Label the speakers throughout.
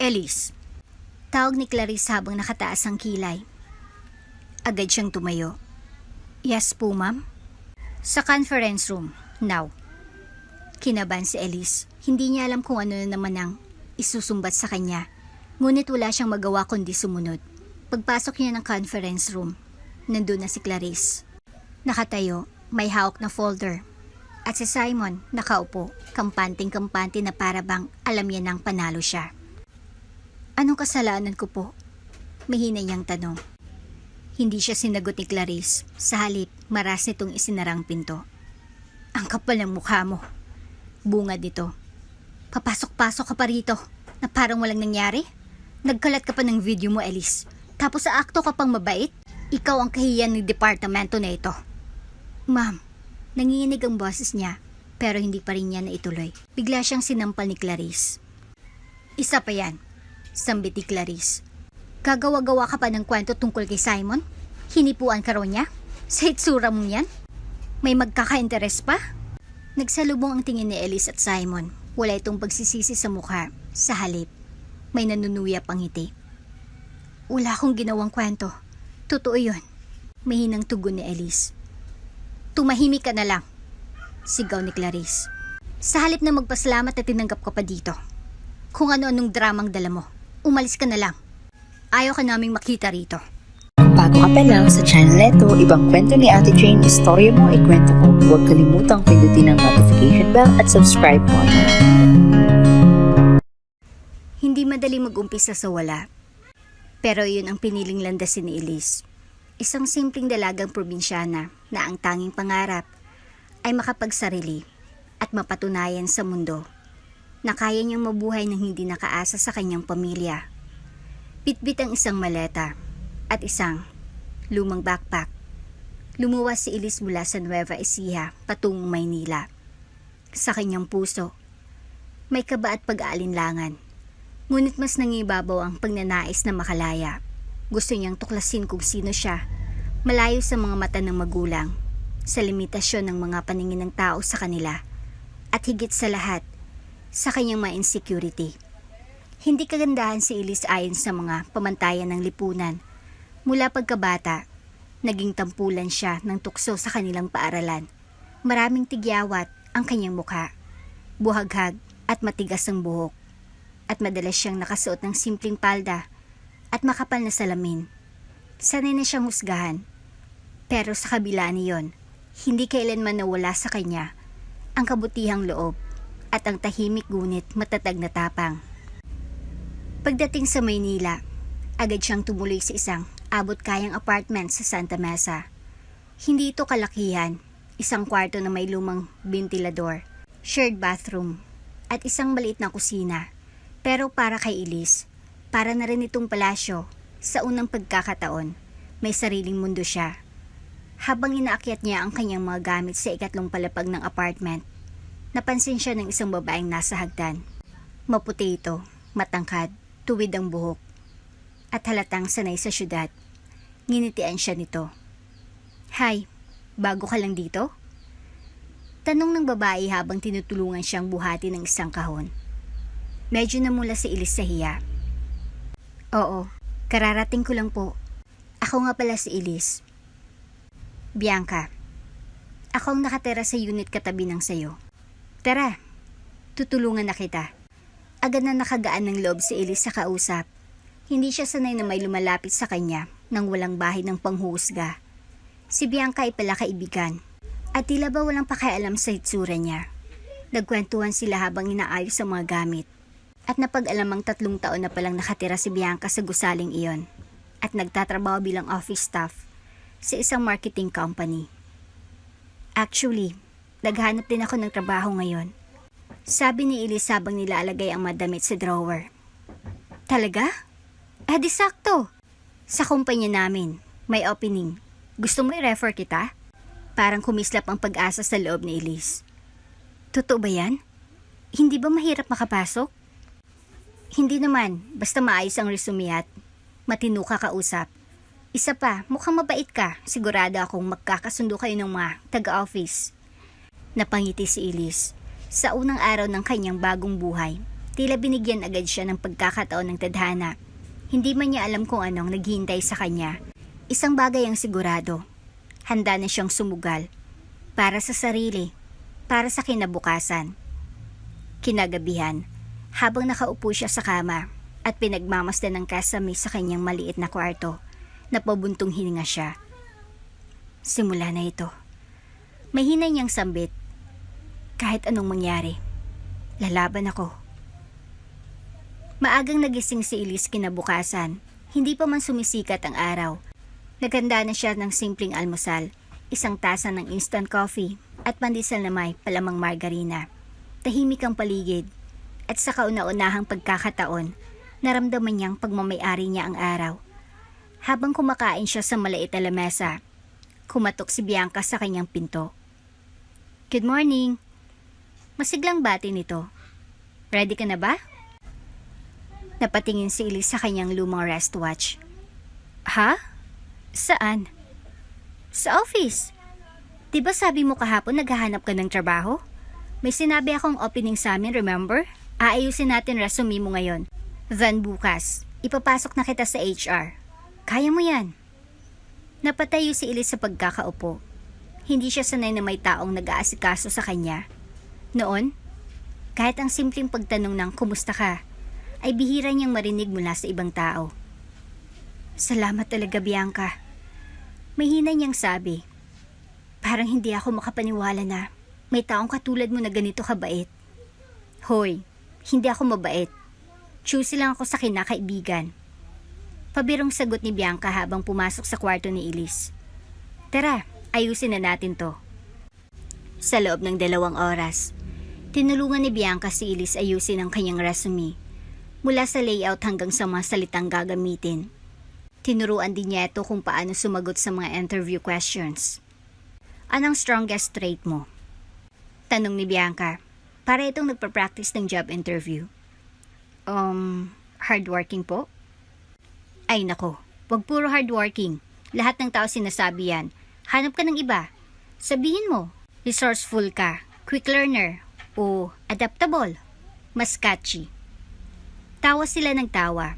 Speaker 1: Elise, tawag ni Clarice habang nakataas ang kilay. Agad siyang tumayo. Yes po, ma'am. Sa conference room, now. Kinabahan si Elise. Hindi niya alam kung ano na naman ang isusumbat sa kanya. Ngunit wala siyang magawa kundi sumunod. Pagpasok niya ng conference room, nandun na si Clarice. Nakatayo, may hawak na folder. At si Simon, nakaupo, kampanting-kampante na para bang alam niya nang panalo siya. Anong kasalanan ko po? Mahina niyang tanong. Hindi siya sinagot ni Clarice. Sa halip, maras nitong isinarang pinto. Ang kapal ng mukha mo. Bungad nito. Papasok-pasok ka pa rito na parang walang nangyari. Nagkalat ka pa ng video mo, Elise. Tapos sa akto ka pang mabait. Ikaw ang kahiyan ng departamento na ito. Ma'am, nanginginig ang boses niya pero hindi pa rin niya naituloy. Bigla siyang sinampal ni Clarice. Isa pa yan, sambit ni Clarice. Gagawa-gawa ka pa ng kwento tungkol kay Simon? Hinipuan ka raw niya? Sa itsura mong yan? May magkaka-interes pa? Nagsalubong ang tingin ni Elise at Simon. Wala itong pagsisisi sa mukha. Sa halip, may nanunuyap ang ngiti. Wala akong ginawang kwento. Totoo yun. Mahinang tugon ni Elise. Tumahimik ka na lang, sigaw ni Clarice. Sa halip na magpasalamat na tinanggap ka pa dito. Kung ano-anong dramang dala mo, umalis ka na lang. Ayaw ka naming makita rito.
Speaker 2: Bago ka pa lang sa channel neto, ibang kwento ni Ate Jane, istorya mo, ikwento ko. Huwag kalimutang pindutin ang notification bell at subscribe mo.
Speaker 1: Hindi madali mag-umpisa sa wala. Pero yun ang piniling landasin ni Elise. Isang simpleng dalagang probinsyana na ang tanging pangarap ay makapagsarili at mapatunayan sa mundo na kaya niyang mabuhay ng hindi nakaasa sa kanyang pamilya. Bitbit ang isang maleta at isang lumang backpack. Lumuwas si Elise mula sa Nueva Ecija patungong Maynila. Sa kanyang puso, may kaba at pag-aalinlangan. Ngunit mas nangibabaw ang pagnanais na makalaya. Gusto niyang tuklasin kung sino siya, malayo sa mga mata ng magulang, sa limitasyon ng mga paningin ng tao sa kanila, at higit sa lahat, sa kanyang mga insecurity. Hindi kagandahan si Elise ayon sa mga pamantayan ng lipunan. Mula pagkabata, naging tampulan siya ng tukso sa kanilang paaralan. Maraming tigyawat ang kanyang mukha, buhaghag at matigas ang buhok. At madalas siyang nakasuot ng simpleng palda at makapal na salamin. Sanay na siyang husgahan. Pero sa kabila niyon, hindi kailanman nawala sa kanya ang kabutihang loob at ang tahimik ngunit matatag na tapang. Pagdating sa Maynila, agad siyang tumuloy sa isang abot-kayang apartment sa Santa Mesa. Hindi ito kalakihan, isang kwarto na may lumang ventilador, shared bathroom, at isang maliit na kusina. Pero para kay Elise, para na rin itong palasyo, sa unang pagkakataon, may sariling mundo siya. Habang inaakyat niya ang kanyang mga gamit sa ikatlong palapag ng apartment, napansin siya ng isang babaeng nasa hagdan. Maputi ito, matangkad, tuwid ang buhok, at halatang sanay sa syudad. Nginitian siya nito. Hi, bago ka lang dito? Tanong ng babae habang tinutulungan siyang buhati ng isang kahon. Medyo namula si Elise sa hiya. Oo, kararating ko lang po. Ako nga pala si Elise. Bianca. Ako ang nakatira sa unit katabi ng sayo. Tara, tutulungan na kita. Agad na nakagaan ng loob si Elise sa kausap. Hindi siya sanay na may lumalapit sa kanya nang walang bahid ng panghuhusga. Si Bianca ay pala kaibigan. At tila ba walang pakialam sa itsura niya. Nagkwentuhan sila habang inaayos ang mga gamit. At napag-alamang 3 taon na palang nakatira si Bianca sa gusaling iyon at nagtatrabaho bilang office staff sa isang marketing company. Actually, naghanap din ako ng trabaho ngayon. Sabi ni Elise habang nilalagay ang madamit sa drawer. Talaga? Di sakto. Sa kumpanya namin, may opening. Gusto mo i-refer kita? Parang kumislap ang pag-asa sa loob ni Elise. Totoo ba yan? Hindi ba mahirap makapasok? Hindi naman, basta maayos ang resume at matino ka kausap. Isa pa, mukhang mabait ka. Sigurado akong magkakasundo kayo ng mga taga-office. Napangiti si Elise. Sa unang araw ng kanyang bagong buhay, Tila binigyan agad siya ng pagkakataon ng tadhana. Hindi man niya alam kung anong naghihintay sa kanya. Isang bagay ang sigurado. Handa na siyang sumugal. Para sa sarili. Para sa kinabukasan. Kinagabihan, habang nakaupo siya sa kama at pinagmamasdan ng kasami sa kanyang maliit na kwarto, napabuntong hininga siya. Simula na ito. Mahina niyang sambit. Kahit anong mangyari, lalaban ako. Maagang nagising si Elise kinabukasan. Hindi pa man sumisikat ang araw. Naganda na siya ng simpleng almusal, isang tasa ng instant coffee at pandesal na may palamang margarina. Tahimik ang paligid at sa kauna-unahang pagkakataon, naramdaman niyang pagmamayari niya ang araw. Habang kumakain siya sa maliit na lamesa, kumatok si Bianca sa kanyang pinto. Good morning! Masiglang bati nito. Ready ka na ba? Napatingin si Elise sa kanyang lumang wristwatch. Ha? Saan? Sa office. Diba sabi mo kahapon naghahanap ka ng trabaho? May sinabi akong opening sa amin, remember? Aayusin natin resume mo ngayon. Then bukas, ipapasok na kita sa HR. Kaya mo yan. Napatayo si Elise sa pagkakaupo. Hindi siya sanay na may taong nag-aasikaso sa kanya. Noon, kahit ang simpleng pagtanong ng kumusta ka, ay bihira niyang marinig mula sa ibang tao. Salamat talaga, Bianca. Mahina niyang sabi. Parang hindi ako makapaniwala na may taong katulad mo na ganito kabait. Hoy, hindi ako mabait. Choosy lang ako sa kinakaibigan. Pabirong sagot ni Bianca habang pumasok sa kwarto ni Elise. Tara, ayusin na natin to. Sa loob ng 2 oras, tinulungan ni Bianca si Elise ayusin ang kanyang resume. Mula sa layout hanggang sa mga salitang gagamitin. Tinuruan din niya ito kung paano sumagot sa mga interview questions. Anong strongest trait mo? Tanong ni Bianca, para itong nagpa-practice ng job interview. Hardworking po? Ay nako, wag puro hardworking. Lahat ng tao sinasabi yan. Hanap ka ng iba. Sabihin mo, resourceful ka, quick learner, o adaptable. Mas catchy. Tawa sila ng tawa.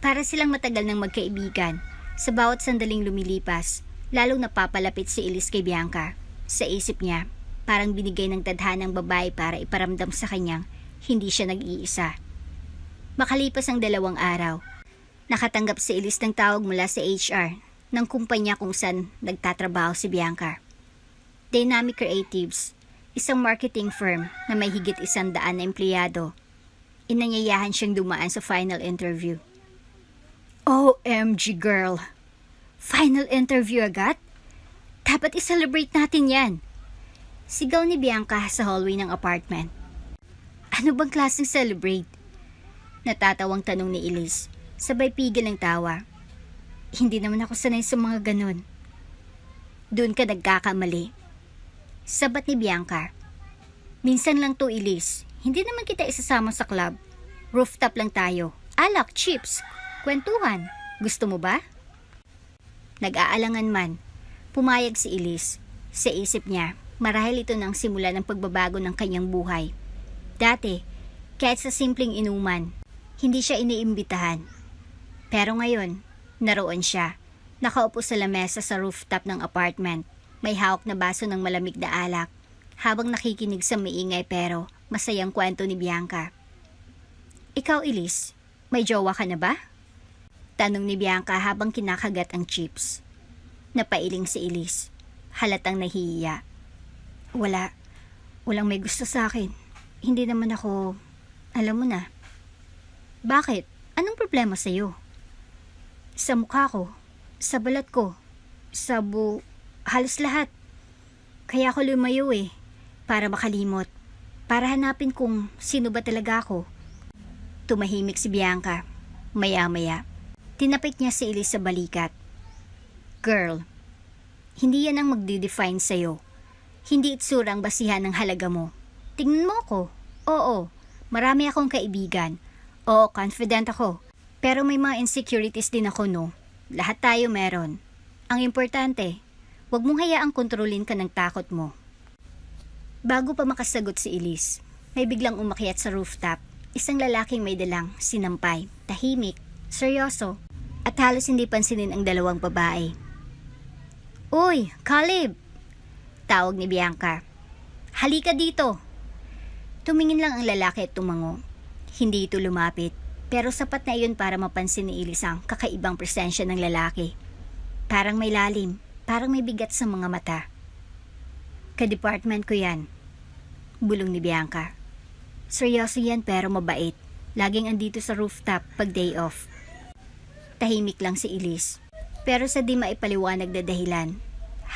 Speaker 1: Para silang matagal ng magkaibigan. Sa bawat sandaling lumilipas, lalong napapalapit si Elise kay Bianca. Sa isip niya, parang binigay ng tadhanang babae para iparamdam sa kanyang hindi siya nag-iisa. Makalipas ang 2 araw, nakatanggap si Elise ng tawag mula sa HR ng kumpanya kung saan nagtatrabaho si Bianca. Dynamic Creatives, isang marketing firm na may higit 100 na empleyado. Inanyayahan siyang dumaan sa final interview. OMG girl! Final interview agad? Dapat i-celebrate natin yan. Sigaw ni Bianca sa hallway ng apartment. Ano bang klaseng celebrate? Natatawang tanong ni Elise, sabay pigil ng tawa. Hindi naman ako sanay sa mga ganun. Doon ka nagkakamali. Sabat ni Bianca. Minsan lang to, Elise. Hindi naman kita isasama sa club. Rooftop lang tayo. Alak, chips, kwentuhan. Gusto mo ba? Nag-aalangan man. Pumayag si Elise. Sa isip niya, marahil ito nang simula ng pagbabago ng kanyang buhay. Dati, kahit sa simpleng inuman, hindi siya iniimbitahan. Pero ngayon, naroon siya. Nakaupo sa lamesa sa rooftop ng apartment. May hawak na baso ng malamig na alak. Habang nakikinig sa maingay pero masayang kwento ni Bianca. Ikaw, Elise, may jowa ka na ba? Tanong ni Bianca habang kinakagat ang chips. Napailing si Elise. Halatang nahihiya. Walang may gusto sa akin. Hindi naman ako, alam mo na. Bakit? Anong problema sa'yo? Sa mukha ko, sa balat ko, halos lahat. Kaya ako lumayo para makalimot. Para hanapin kung sino ba talaga ako. Tumahimik si Bianca. Maya-maya, tinapik niya si Elise sa balikat. Girl, hindi yan ang magdi-define sa'yo. Hindi itsura ang basihan ng halaga mo. Tingnan mo ako. Oo, marami akong kaibigan. Oo, confident ako. Pero may mga insecurities din ako, no? Lahat tayo meron. Ang importante, huwag mong hayaang kontrolin ka ng takot mo. Bago pa makasagot si Elise, may biglang umakyat sa rooftop. Isang lalaking may dalang sinampay, tahimik, seryoso, at halos hindi pansinin ang dalawang babae. "Uy, Caleb!" Tawag ni Bianca. "Halika dito!" Tumingin lang ang lalaki at tumango. Hindi ito lumapit, pero sapat na iyon para mapansin ni Elise ang kakaibang presensya ng lalaki. Parang may lalim, parang may bigat sa mga mata. "Ka-department ko yan," bulong ni Bianca. "Seryoso yan pero mabait. Laging andito sa rooftop pag day off." Tahimik lang si Elise, pero sa di maipaliwanag na dahilan,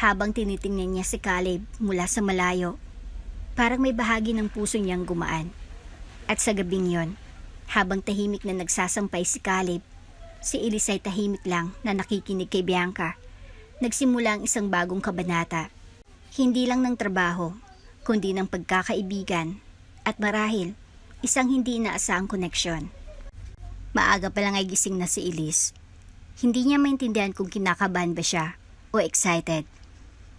Speaker 1: habang tinitingnan niya si Caleb mula sa malayo, parang may bahagi ng puso niyang gumaan. At sa gabing yon, habang tahimik na nagsasampay si Caleb, si Elise ay tahimik lang na nakikinig kay Bianca. Nagsimula ang isang bagong kabanata. Hindi lang ng trabaho, kundi ng pagkakaibigan at marahil isang hindi inaasahang koneksyon. Maaga pa lang ay gising na si Elise. Hindi niya maintindihan kung kinakabahan ba siya o excited.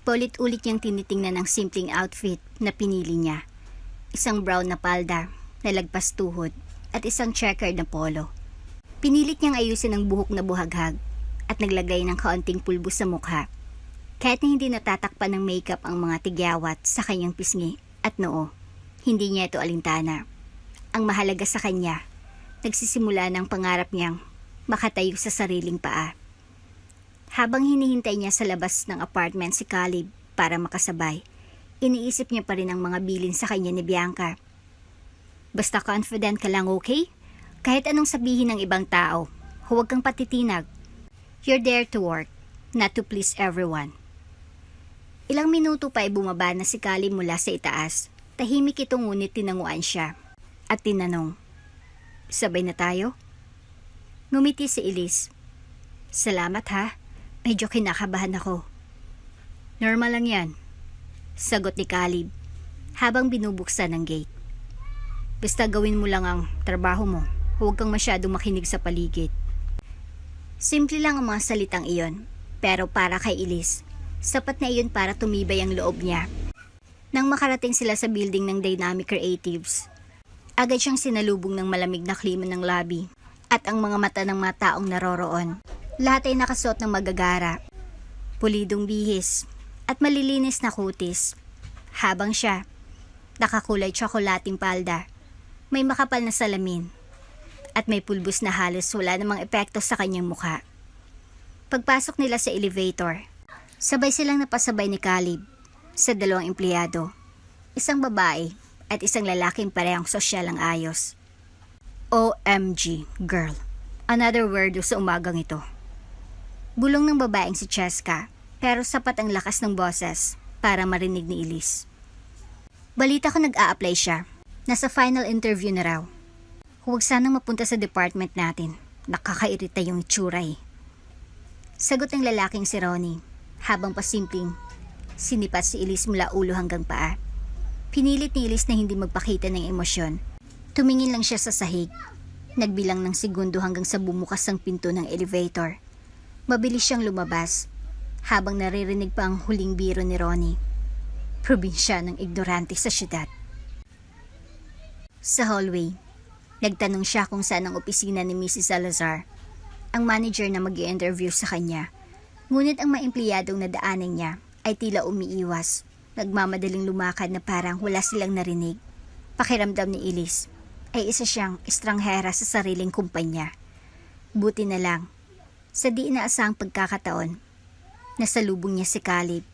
Speaker 1: Paulit-ulit niyang tinitingnan ang simpleng outfit na pinili niya. Isang brown na palda na lagpas tuhod at isang checkered na polo. Pinilit niyang ayusin ang buhok na buhaghag at naglagay ng kaunting pulbo sa mukha. Kahit na hindi natatakpan ng makeup ang mga tigyawat sa kanyang pisngi at noo, hindi niya ito alintana. Ang mahalaga sa kanya, nagsisimula ng pangarap niyang makatayo sa sariling paa. Habang hinihintay niya sa labas ng apartment si Caleb para makasabay, iniisip niya pa rin ang mga bilin sa kanya ni Bianca. "Basta confident ka lang, okay? Kahit anong sabihin ng ibang tao, huwag kang patitinag. You're there to work, not to please everyone." Ilang minuto pa ay bumaba na si Caleb mula sa itaas. Tahimik ito ngunit tinanguan siya at tinanong, "Sabay na tayo?" Ngumiti si Elise. "Salamat ha, medyo kinakabahan ako." "Normal lang yan," sagot ni Caleb habang binubuksan ang gate. "Basta gawin mo lang ang trabaho mo, huwag kang masyadong makinig sa paligid." Simple lang ang mga salitang iyon, pero para kay Elise, sapat na iyon para tumibay ang loob niya. Nang makarating sila sa building ng Dynamic Creatives, agad siyang sinalubong ng malamig na klima ng lobby at ang mga mata ng mga taong naroroon. Lahat ay nakasuot ng magagara, pulidong bihis at malilinis na kutis. Habang siya, nakakulay tsokolating palda, may makapal na salamin, at may pulbos na halos wala namang epekto sa kanyang mukha. Pagpasok nila sa elevator, sabay silang napasabay ni Caleb sa dalawang empleyado, isang babae at isang lalaking parehong sosyal ang ayos. "OMG, girl. Another weirdo sa umagang ito." Bulong ng babaeng si Cheska, pero sapat ang lakas ng boses para marinig ni Elise. "Balita ko nag-a-apply siya. Nasa final interview na raw. Huwag sanang mapunta sa department natin. Nakakairita yung itsura eh." Sagot ng lalaking si Ronnie, habang pasimpleng sinipat si Elise mula ulo hanggang paa. Pinilit ni Elise na hindi magpakita ng emosyon. Tumingin lang siya sa sahig. Nagbilang ng segundo hanggang sa bumukas ang pinto ng elevator. Mabilis siyang lumabas, habang naririnig pa ang huling biro ni Ronnie. Probinsya ng ignorante sa syudad. Sa hallway, nagtanong siya kung saan ang opisina ni Mrs. Salazar, ang manager na mag-i-interview sa kanya. Ngunit ang mga empleyadong nadaanan niya ay tila umiiwas, nagmamadaling lumakad na parang wala silang narinig. Pakiramdam ni Elise ay isa siyang estranghera sa sariling kumpanya. Buti na lang, sa di inaasahang pagkakataon, nasalubong niya si Caleb.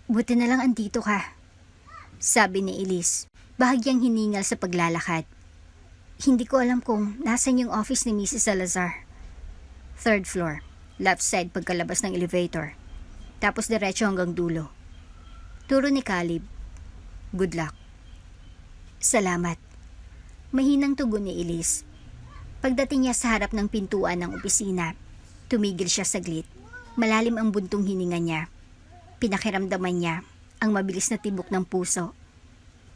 Speaker 1: "Buti na lang andito ka," sabi ni Elise, bahagyang hiningal sa paglalakad. "Hindi ko alam kung nasan yung office ni Mrs. Salazar." "Third floor, left side pagkalabas ng elevator. Tapos diretso hanggang dulo." Turo ni Caleb. "Good luck." "Salamat." Mahinang tugon ni Elise. Pagdating niya sa harap ng pintuan ng opisina, tumigil siya saglit. Malalim ang buntong hininga niya. Pinakiramdaman niya ang mabilis na tibok ng puso.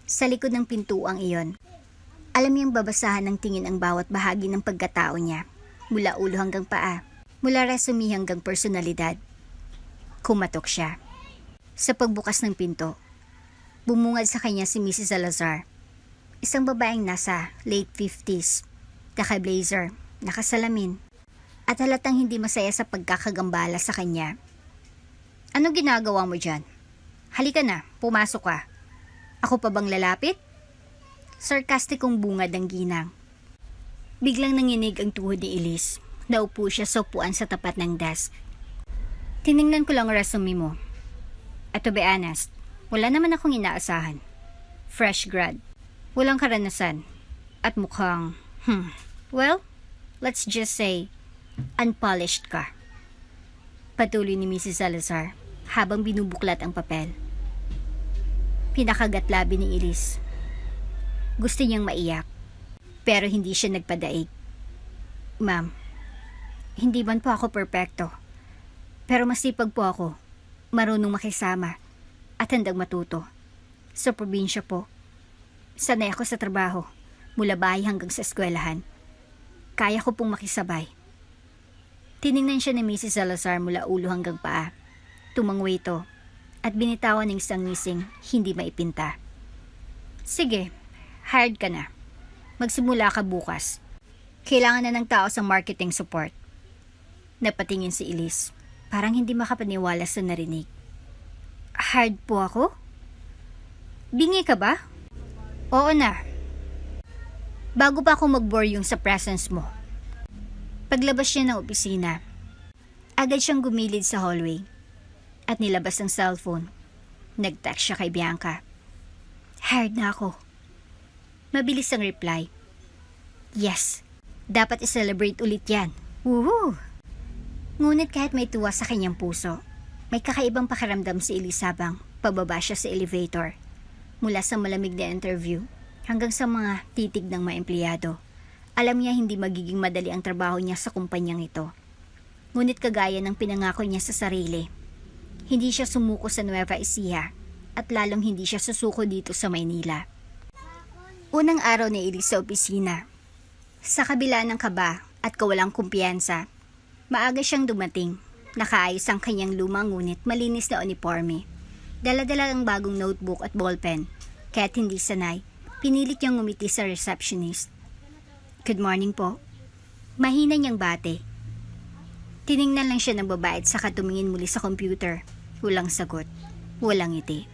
Speaker 1: Sa likod ng pintuang iyon, alam niyang babasahan ng tingin ang bawat bahagi ng pagkatao niya, mula ulo hanggang paa, mula resume hanggang personalidad. Kumatok siya. Sa pagbukas ng pinto, bumungad sa kanya si Mrs. Salazar. Isang babaeng nasa late 50s, naka-blazer, nakasalamin, at halatang hindi masaya sa pagkakagambala sa kanya. Ano ginagawa mo dyan? Halika na, pumasok ka. Ako pa bang lalapit? Sarkastikong bungad ng ginang. Biglang nanginig ang tuhod ni Elise. Naupo siya sa upuan sa tapat ng desk. Tiningnan ko lang ang resume mo. At to be honest, wala naman akong inaasahan. Fresh grad. Walang karanasan. At mukhang, well, let's just say, unpolished ka. Patuloy ni Mrs. Salazar habang binubuklat ang papel. Pinakagat labi ni Elise. Gusto niyang maiyak, pero hindi siya nagpadaig. Ma'am, hindi man po ako perpekto, pero masipag po ako, marunong makisama, at handang matuto. Sa probinsya po, sanay ako sa trabaho, mula bahay hanggang sa eskwelahan. Kaya ko pong makisabay. Tiningnan siya ni Mrs. Salazar mula ulo hanggang paa. Tumangway ito, at binitawan ng isang ngising hindi maipinta. Sige, hired ka na. Magsimula ka bukas. Kailangan na ng tao sa marketing support. Napatingin si Elise. Parang hindi makapaniwala sa narinig. Hired po ako? Bingi ka ba? Oo na. Bago pa ako mag-bore yung sa presence mo. Paglabas niya ng opisina, agad siyang gumilid sa hallway at nilabas ang cellphone. Nag-text siya kay Bianca. Hired na ako. Mabilis ang reply. Yes, dapat i-celebrate ulit yan. Woohoo! Ngunit kahit may tuwa sa kanyang puso, may kakaibang pakiramdam si Elise habang pababa siya sa elevator. Mula sa malamig na interview hanggang sa mga titig ng mga empleyado. Alam niya hindi magiging madali ang trabaho niya sa kumpanyang ito. Ngunit kagaya ng pinangako niya sa sarili, hindi siya sumuko sa Nueva Ecija at lalong hindi siya susuko dito sa Maynila. Unang araw ni Elise sa opisina. Sa kabila ng kaba at kawalang kumpiyansa, maaga siyang dumating. Nakaayos ang kanyang lumang ngunit malinis na uniforme. Dala-dala ang bagong notebook at ballpen. Kaya't hindi sanay, pinilit niyang ngumiti sa receptionist. Good morning po. Mahina niyang bate. Tiningnan lang siya ng babae at saka tumingin muli sa computer. Walang sagot. Walang ngiti.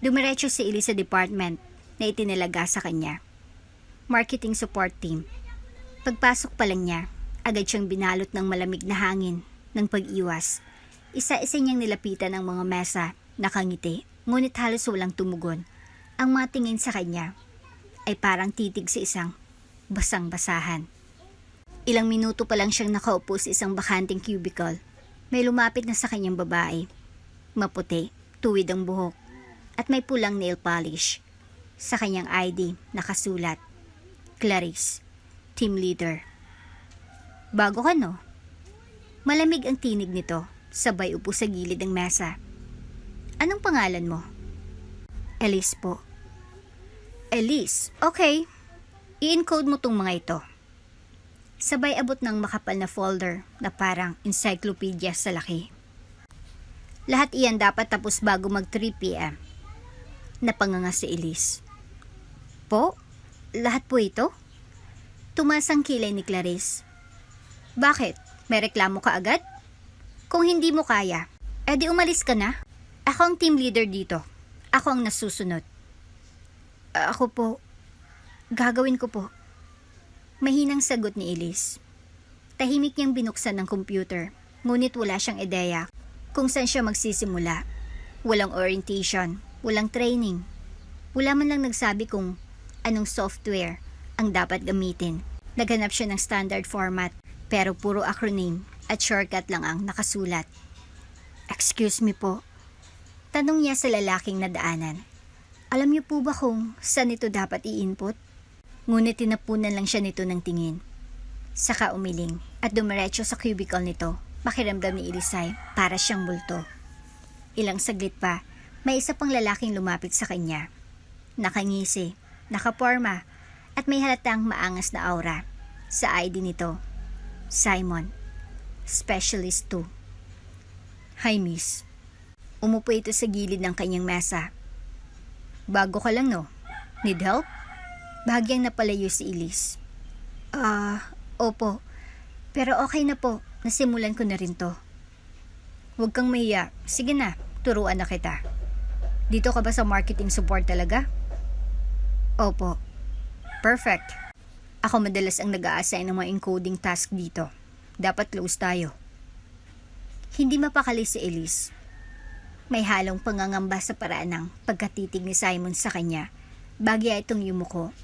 Speaker 1: Dumiretso si Elise sa department na itinalaga sa kanya. Marketing support team. Pagpasok pa lang niya, agad siyang binalot ng malamig na hangin ng pag-iwas. Isa-isa niyang nilapitan ang mga mesa, nakangiti, ngunit halos walang tumugon. Ang mga tingin sa kanya ay parang titig sa isang basang-basahan. Ilang minuto pa lang siyang nakaupo sa isang bakanting cubicle. May lumapit na sa kanyang babae. Maputi, tuwid ang buhok, at may pulang nail polish. Sa kanyang ID, nakasulat, Clarice, team leader. Bago ka no? Malamig ang tinig nito, sabay upo sa gilid ng mesa. Anong pangalan mo? Elise po. Elise, okay. I-encode mo tong mga ito. Sabay abot ng makapal na folder na parang encyclopedia sa laki. Lahat iyan dapat tapos bago mag 3 p.m. Napanganga si Elise. Po? Lahat po ito? Tumaas ang kilay ni Clarice. Bakit? May reklamo ka agad? Kung hindi mo kaya, edi umalis ka na. Ako ang team leader dito. Ako ang nasusunod. Ako po. Gagawin ko po. Mahinang sagot ni Elise. Tahimik niyang binuksan ng computer, ngunit wala siyang ideya kung saan siya magsisimula. Walang orientation, walang training. Wala man lang nagsabi kung anong software ang dapat gamitin. Naghanap siya ng standard format, pero puro acronym at shortcut lang ang nakasulat. Excuse me po. Tanong niya sa lalaking nadaanan. Alam niyo po ba kung saan ito dapat i-input? Ngunit tinapunan lang siya nito ng tingin. Saka umiling at dumiretso sa cubicle nito. Pakiramdam ni Elisay para siyang multo. Ilang saglit pa, may isa pang lalaking lumapit sa kanya. Nakangisi, nakaporma, at may halatang maangas na aura. Sa ID nito, Simon, Specialist 2. Hi miss. Umupo ito sa gilid ng kanyang mesa. Bago ka lang no? Need help? Bahagyang napalayo si Elise. Opo. Pero okay na po. Nasimulan ko na rin to. Huwag kang mahiya. Sige na, turuan na kita. Dito ka ba sa marketing support talaga? Opo. Perfect. Ako madalas ang nag-a-assign ng mga encoding task dito. Dapat close tayo. Hindi mapakali si Elise. May halong pangangamba sa paraan ng pagkatitig ni Simon sa kanya. Bagya itong yumuko.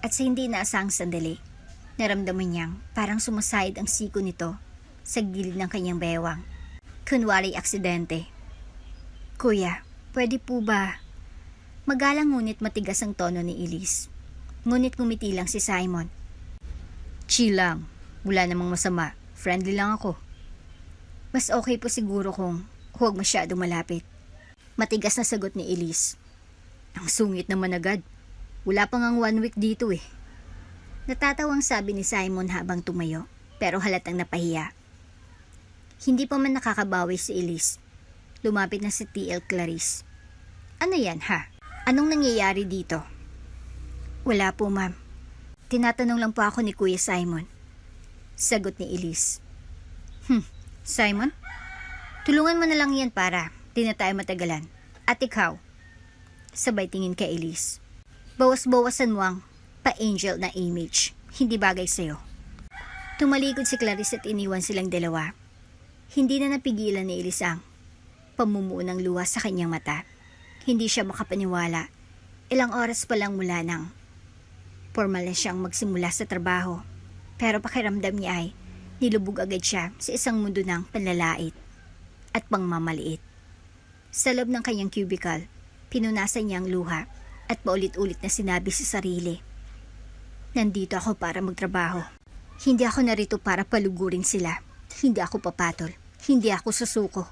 Speaker 1: At sa hindi inaasahang sandali, naramdaman niyang parang sumasayad ang siko nito sa gilid ng kanyang bewang. Kunwari aksidente. Kuya, pwede po ba? Magalang ngunit matigas ang tono ni Elise. Ngunit ngumiti lang si Simon. Chill lang. Wala namang masama. Friendly lang ako. Mas okay po siguro kung huwag masyadong malapit. Matigas na sagot ni Elise. Ang sungit naman agad. Wala pa ngang 1 week dito eh. Natatawang sabi ni Simon habang tumayo, pero halatang napahiya. Hindi pa man nakakabawi si Elise. Lumapit na si TL Clarice. Ano yan ha? Anong nangyayari dito? Wala po ma'am. Tinatanong lang po ako ni Kuya Simon. Sagot ni Elise. Simon? Tulungan mo na lang yan para di na tayo matagalan. At ikaw? Sabay tingin kay Elise. Bawas-bawasan mo ang pa-angel na image. Hindi bagay sa'yo. Tumalikod si Clarice at iniwan silang dalawa. Hindi na napigilan ni Elise ang pamumuo ng luha sa kanyang mata. Hindi siya makapaniwala. Ilang oras pa lang mula nang formal na siyang magsimula sa trabaho. Pero pakiramdam niya ay nilubog agad siya sa isang mundo ng panlalait at pangmamaliit. Sa loob ng kanyang cubicle, pinunasan niya ang luha at paulit-ulit na sinabi sa sarili, nandito ako para magtrabaho. Hindi ako narito para palugurin sila. Hindi ako papatol. Hindi ako susuko.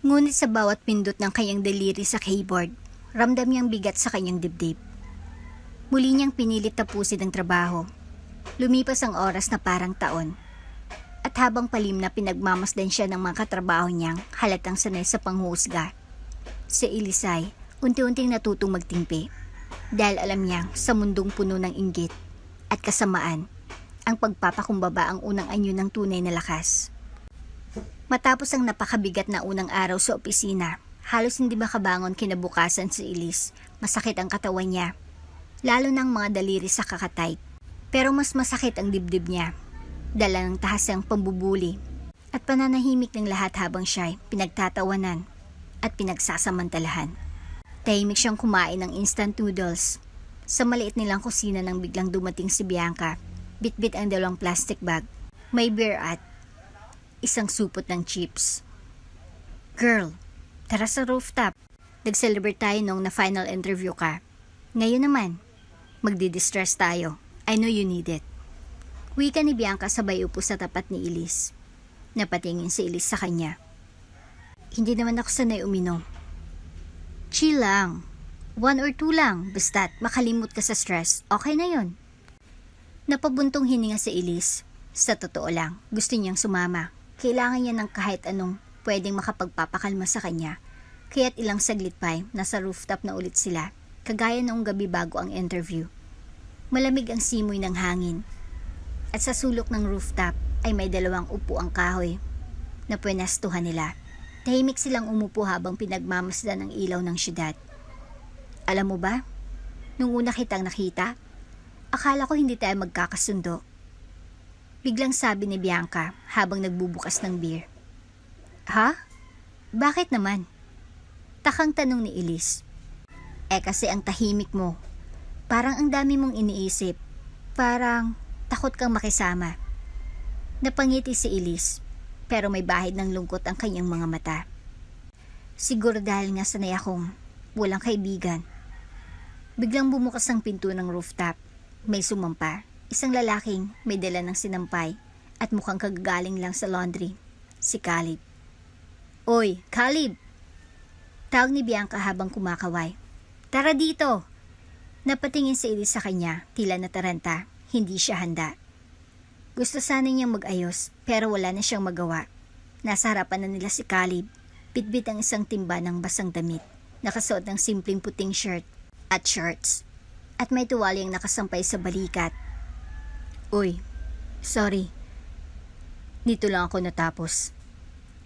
Speaker 1: Ngunit sa bawat pindot ng kanyang daliri sa keyboard, ramdam niyang bigat sa kanyang dibdib. Muli niyang pinilit tapusin ang trabaho. Lumipas ang oras na parang taon. At habang palim na pinagmamasdan siya ng mga katrabaho niyang halatang sanay sa panghusga, si Elisay unti-unting natutong magtimpi dahil alam niyang sa mundong puno ng inggit at kasamaan, ang pagpapakumbaba ang unang anyo ng tunay na lakas. Matapos ang napakabigat na unang araw sa opisina, halos hindi makabangon kinabukasan si Elise. Masakit ang katawan niya, lalo ng mga daliri sa kakatype. Pero mas masakit ang dibdib niya, dala ng tahasang pambubuli at pananahimik ng lahat habang siya'y pinagtatawanan at pinagsasamantalahan. Tahimik siyang kumain ng instant noodles sa maliit nilang kusina nang biglang dumating si Bianca. Bitbit ang 2 plastic bag, may beer at isang supot ng chips. Girl, tara sa rooftop. Nag-celebrate tayo nung na-final interview ka. Ngayon naman, magdi-distress tayo. I know you need it. Wika ni Bianca sabay upo sa tapat ni Elise. Napatingin si Elise sa kanya. Hindi naman ako sanay uminom. Chill lang. 1 or 2 lang. Basta't makalimot ka sa stress. Okay na yon. Napabuntong hininga si Elise. Sa totoo lang, gusto niyang sumama. Kailangan niya ng kahit anong pwedeng makapagpapakalma sa kanya. Kaya't ilang saglit pa nasa rooftop na ulit sila, kagaya noong gabi bago ang interview. Malamig ang simoy ng hangin. At sa sulok ng rooftop ay may 2 upuang kahoy na pwenestuhan nila. Tahimik silang umupo habang pinagmamasdan ang ilaw ng syudad. Alam mo ba, nung una kitang nakita, akala ko hindi tayo magkakasundo. Biglang sabi ni Bianca habang nagbubukas ng beer. Ha? Bakit naman? Takang tanong ni Elise. Kasi ang tahimik mo. Parang ang dami mong iniisip. Parang takot kang makisama. Napangiti si Elise, pero may bahid ng lungkot ang kanyang mga mata. Siguro dahil nga sanay akong walang kaibigan. Biglang bumukas ang pinto ng rooftop. May sumampa. Isang lalaking may dala ng sinampay at mukhang kagagaling lang sa laundry. Si Caleb. Oy, Caleb! Tawag ni Bianca habang kumakaway. Tara dito! Napatingin si Elise sa kanya, tila nataranta. Hindi siya handa. Gusto sana niyang mag-ayos, pero wala na siyang magawa. Nasa harapan na nila si Caleb. Bitbit ang isang timba ng basang damit. Nakasuot ng simpleng puting shirt at shorts. at may tuwalyang nakasampay sa balikat. Uy, sorry. Dito lang ako natapos.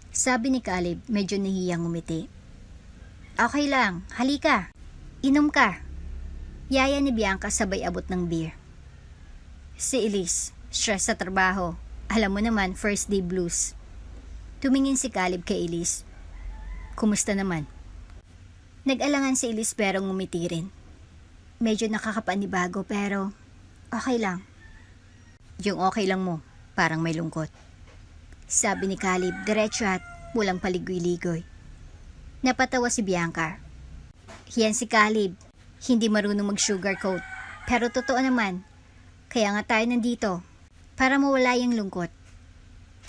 Speaker 1: Sabi ni Caleb, medyo nahiyang ngumiti. Okay lang, halika. Inom ka. Yaya ni Bianca sabay abot ng beer. Si Elise, stress sa trabaho. Alam mo naman, first day blues. Tumingin si Caleb kay Elise. Kumusta naman? Nag-alangan si Elise pero ngumiti rin. Medyo nakakapanibago pero okay lang. Yung okay lang mo, parang may lungkot. Sabi ni Caleb, diretso at walang paligoy-ligoy. Napatawa si Bianca. Yan si Caleb, hindi marunong mag-sugarcoat. Pero totoo naman, kaya nga tayo nandito, para mawala yung lungkot.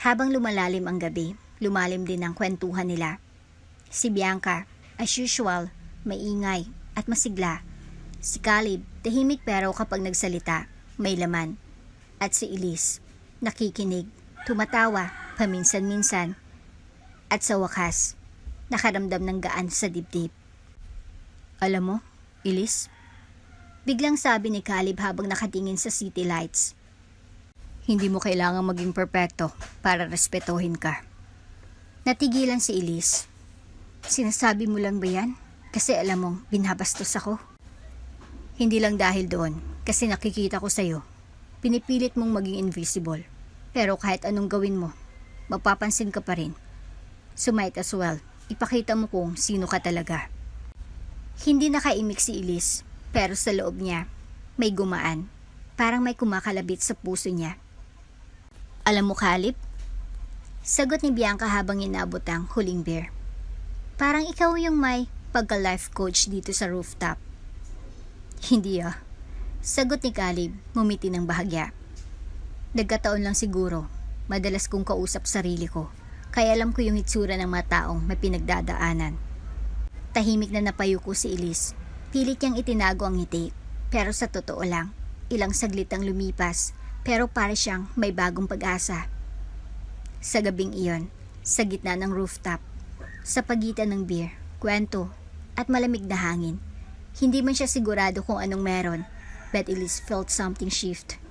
Speaker 1: Habang lumalalim ang gabi, lumalim din ang kwentuhan nila. Si Bianca, as usual, maingay at masigla. Si Caleb, tahimik pero kapag nagsalita, may laman. At si Elise, nakikinig, tumatawa, paminsan-minsan. At sa wakas, nakaramdam ng gaan sa dibdib. Alam mo, Elise? Biglang sabi ni Caleb habang nakatingin sa city lights. Hindi mo kailangang maging perpekto para respetuhin ka. Natigilan si Elise. Sinasabi mo lang ba yan? Kasi alam mong binabastos ako. Hindi lang dahil doon, kasi nakikita ko sa'yo. Pinipilit mong maging invisible. Pero kahit anong gawin mo, mapapansin ka pa rin. So might as well, ipakita mo kung sino ka talaga. Hindi nakaimik si Elise, pero sa loob niya, may gumaan. Parang may kumakalabit sa puso niya. Alam mo, Caleb? Sagot ni Bianca habang inabot ang huling beer. Parang ikaw yung may pagka-life coach dito sa rooftop. Hindi ah. Sagot ni Caleb, ngumiti ng bahagya. Nagkataon lang siguro, madalas kong kausap sarili ko, kaya alam ko yung hitsura ng mga taong may pinagdadaanan. Tahimik na napayuko si Elise. Pilit niyang itinago ang ngiti, pero sa totoo lang, ilang saglit ang lumipas, pero para siyang may bagong pag-asa. Sa gabing iyon, sa gitna ng rooftop, sa pagitan ng beer, kwento, at malamig na hangin, hindi man siya sigurado kung anong meron, but Elise felt something shift.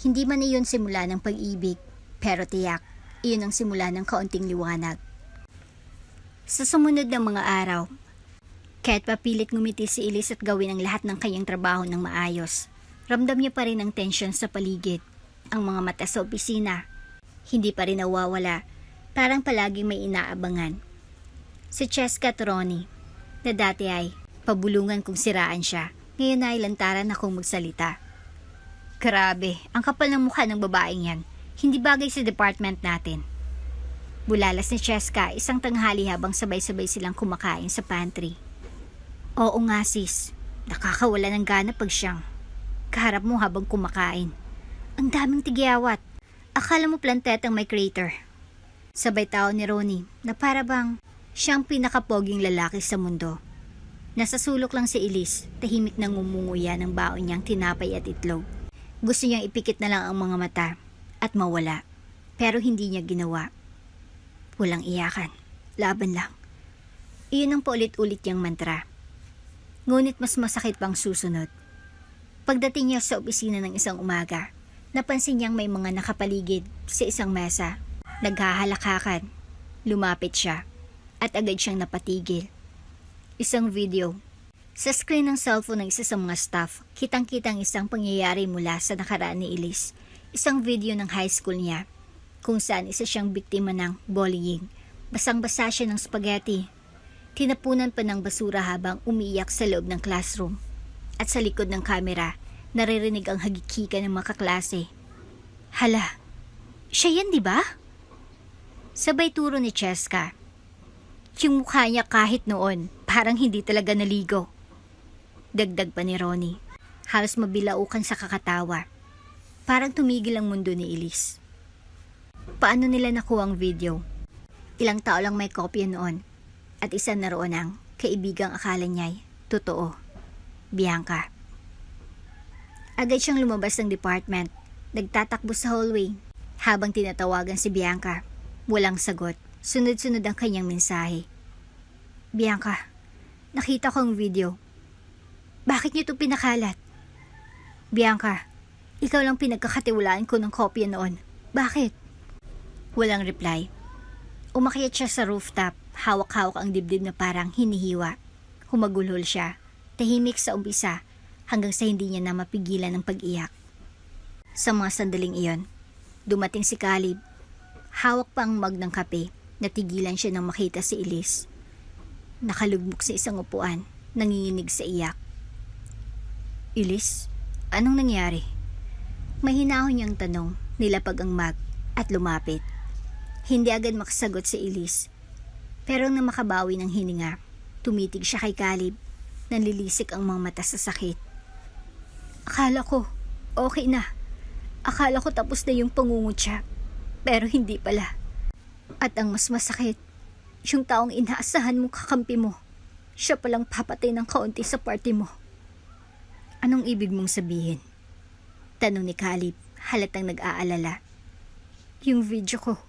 Speaker 1: Hindi man iyon simula ng pag-ibig, pero tiyak, iyon ang simula ng kaunting liwanag. Sa sumunod ng mga araw, kahit papilit ngumiti si Elise at gawin ang lahat ng kanyang trabaho ng maayos, ramdam niya pa rin ang tensyon sa paligid. Ang mga mata sa opisina, hindi pa rin nawawala, parang palaging may inaabangan. Si Cheska at Ronnie, na dati ay pabulungan kung siraan siya, ngayon ay lantaran akong magsalita. Grabe, ang kapal ng mukha ng babaeng yan. Hindi bagay sa department natin. Bulalas ni Cheska isang tanghali habang sabay-sabay silang kumakain sa pantry. Oo nga sis, nakakawala ng gana pag siyang kaharap mo habang kumakain. Ang daming tigyawat. Akala mo plantetang may crater. Sabay tao ni Ronnie na para bang siyang pinakapoging lalaki sa mundo. Nasa sulok lang si Elise, tahimik na ngumunguya ng baon niyang tinapay at itlog. Gusto niyang ipikit na lang ang mga mata at mawala, pero hindi niya ginawa. Walang iyakan, laban lang. Iyon ang paulit-ulit niyang mantra. Ngunit mas masakit pang susunod. Pagdating niya sa opisina ng isang umaga, napansin niyang may mga nakapaligid sa isang mesa. Naghahalakhakan. Lumapit siya at agad siyang napatigil. Isang video. Sa screen ng cellphone ng isa sa mga staff, kitang-kitang isang pangyayari mula sa nakaraan ni Elise. Isang video ng high school niya, kung saan isa siyang biktima ng bullying. Basang-basa siya ng spaghetti. Tinapunan pa ng basura habang umiiyak sa loob ng classroom. At sa likod ng kamera, naririnig ang hagikika ng mga kaklase. Hala, siya yan di ba? Sabay turo ni Cheska. Yung mukha niya kahit noon, parang hindi talaga naligo. Dagdag pa ni Ronnie. Halos mabilaukan sa kakatawa. Parang tumigil ang mundo ni Elise. Paano nila nakuha ang video? Ilang tao lang may kopya noon. At isa na roon ang kaibigang akala niya'y totoo. Bianca. Agad siyang lumabas ng department. Nagtatakbo sa hallway. Habang tinatawagan si Bianca, walang sagot. Sunod-sunod ang kanyang mensahe. Bianca, nakita ko ang video. Bakit niyo ito pinakalat? Bianca, ikaw lang pinagkakatiwalaan ko ng kopya noon. Bakit? Walang reply. Umakyat siya sa rooftop, hawak-hawak ang dibdib na parang hinihiwa. Humagulhol siya, tahimik sa umpisa, hanggang sa hindi niya na mapigilan ang pag-iyak. Sa mga sandaling iyon, dumating si Caleb. Hawak pa ang mug ng kape, natigilan siya nang makita si Elise. Nakalugmok sa isang upuan, nanginginig sa iyak. Elise, anong nangyari? Mahinahon niyang tanong, nilapag ang mug at lumapit. Hindi agad makasagot si Elise, pero nang makabawi ng hininga, tumitig siya kay Caleb, nanlilisik ang mga mata sa sakit. Akala ko, okay na. Akala ko tapos na yung pangungutya, pero hindi pala. At ang mas masakit, yung taong inaasahan mong kakampi mo, siya palang papatay ng kaunti sa party mo. Anong ibig mong sabihin? Tanong ni Caleb, halatang nag-aalala. Yung video ko,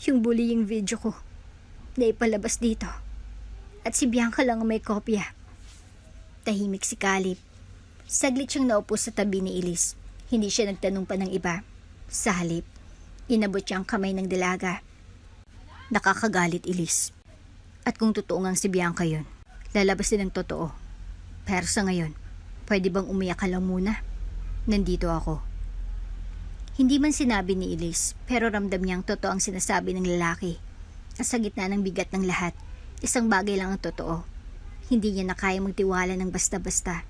Speaker 1: yung bullying video ko, na ipalabas dito. At si Bianca lang ang may kopya. Tahimik si Caleb. Saglit siyang naupo sa tabi ni Elise. Hindi siya nagtanong pa ng iba. Sa halip, inabot niya ang kamay ng dalaga. Nakakagalit, Elise. At kung totoo ngang si Bianca yun, lalabas din ang totoo. Pero sa ngayon, pwede bang umiyak ka lang muna? Nandito ako. Hindi man sinabi ni Elise, pero ramdam niyang totoo ang sinasabi ng lalaki. At sa gitna ng bigat ng lahat, isang bagay lang ang totoo. Hindi niya na kaya magtiwala ng basta-basta.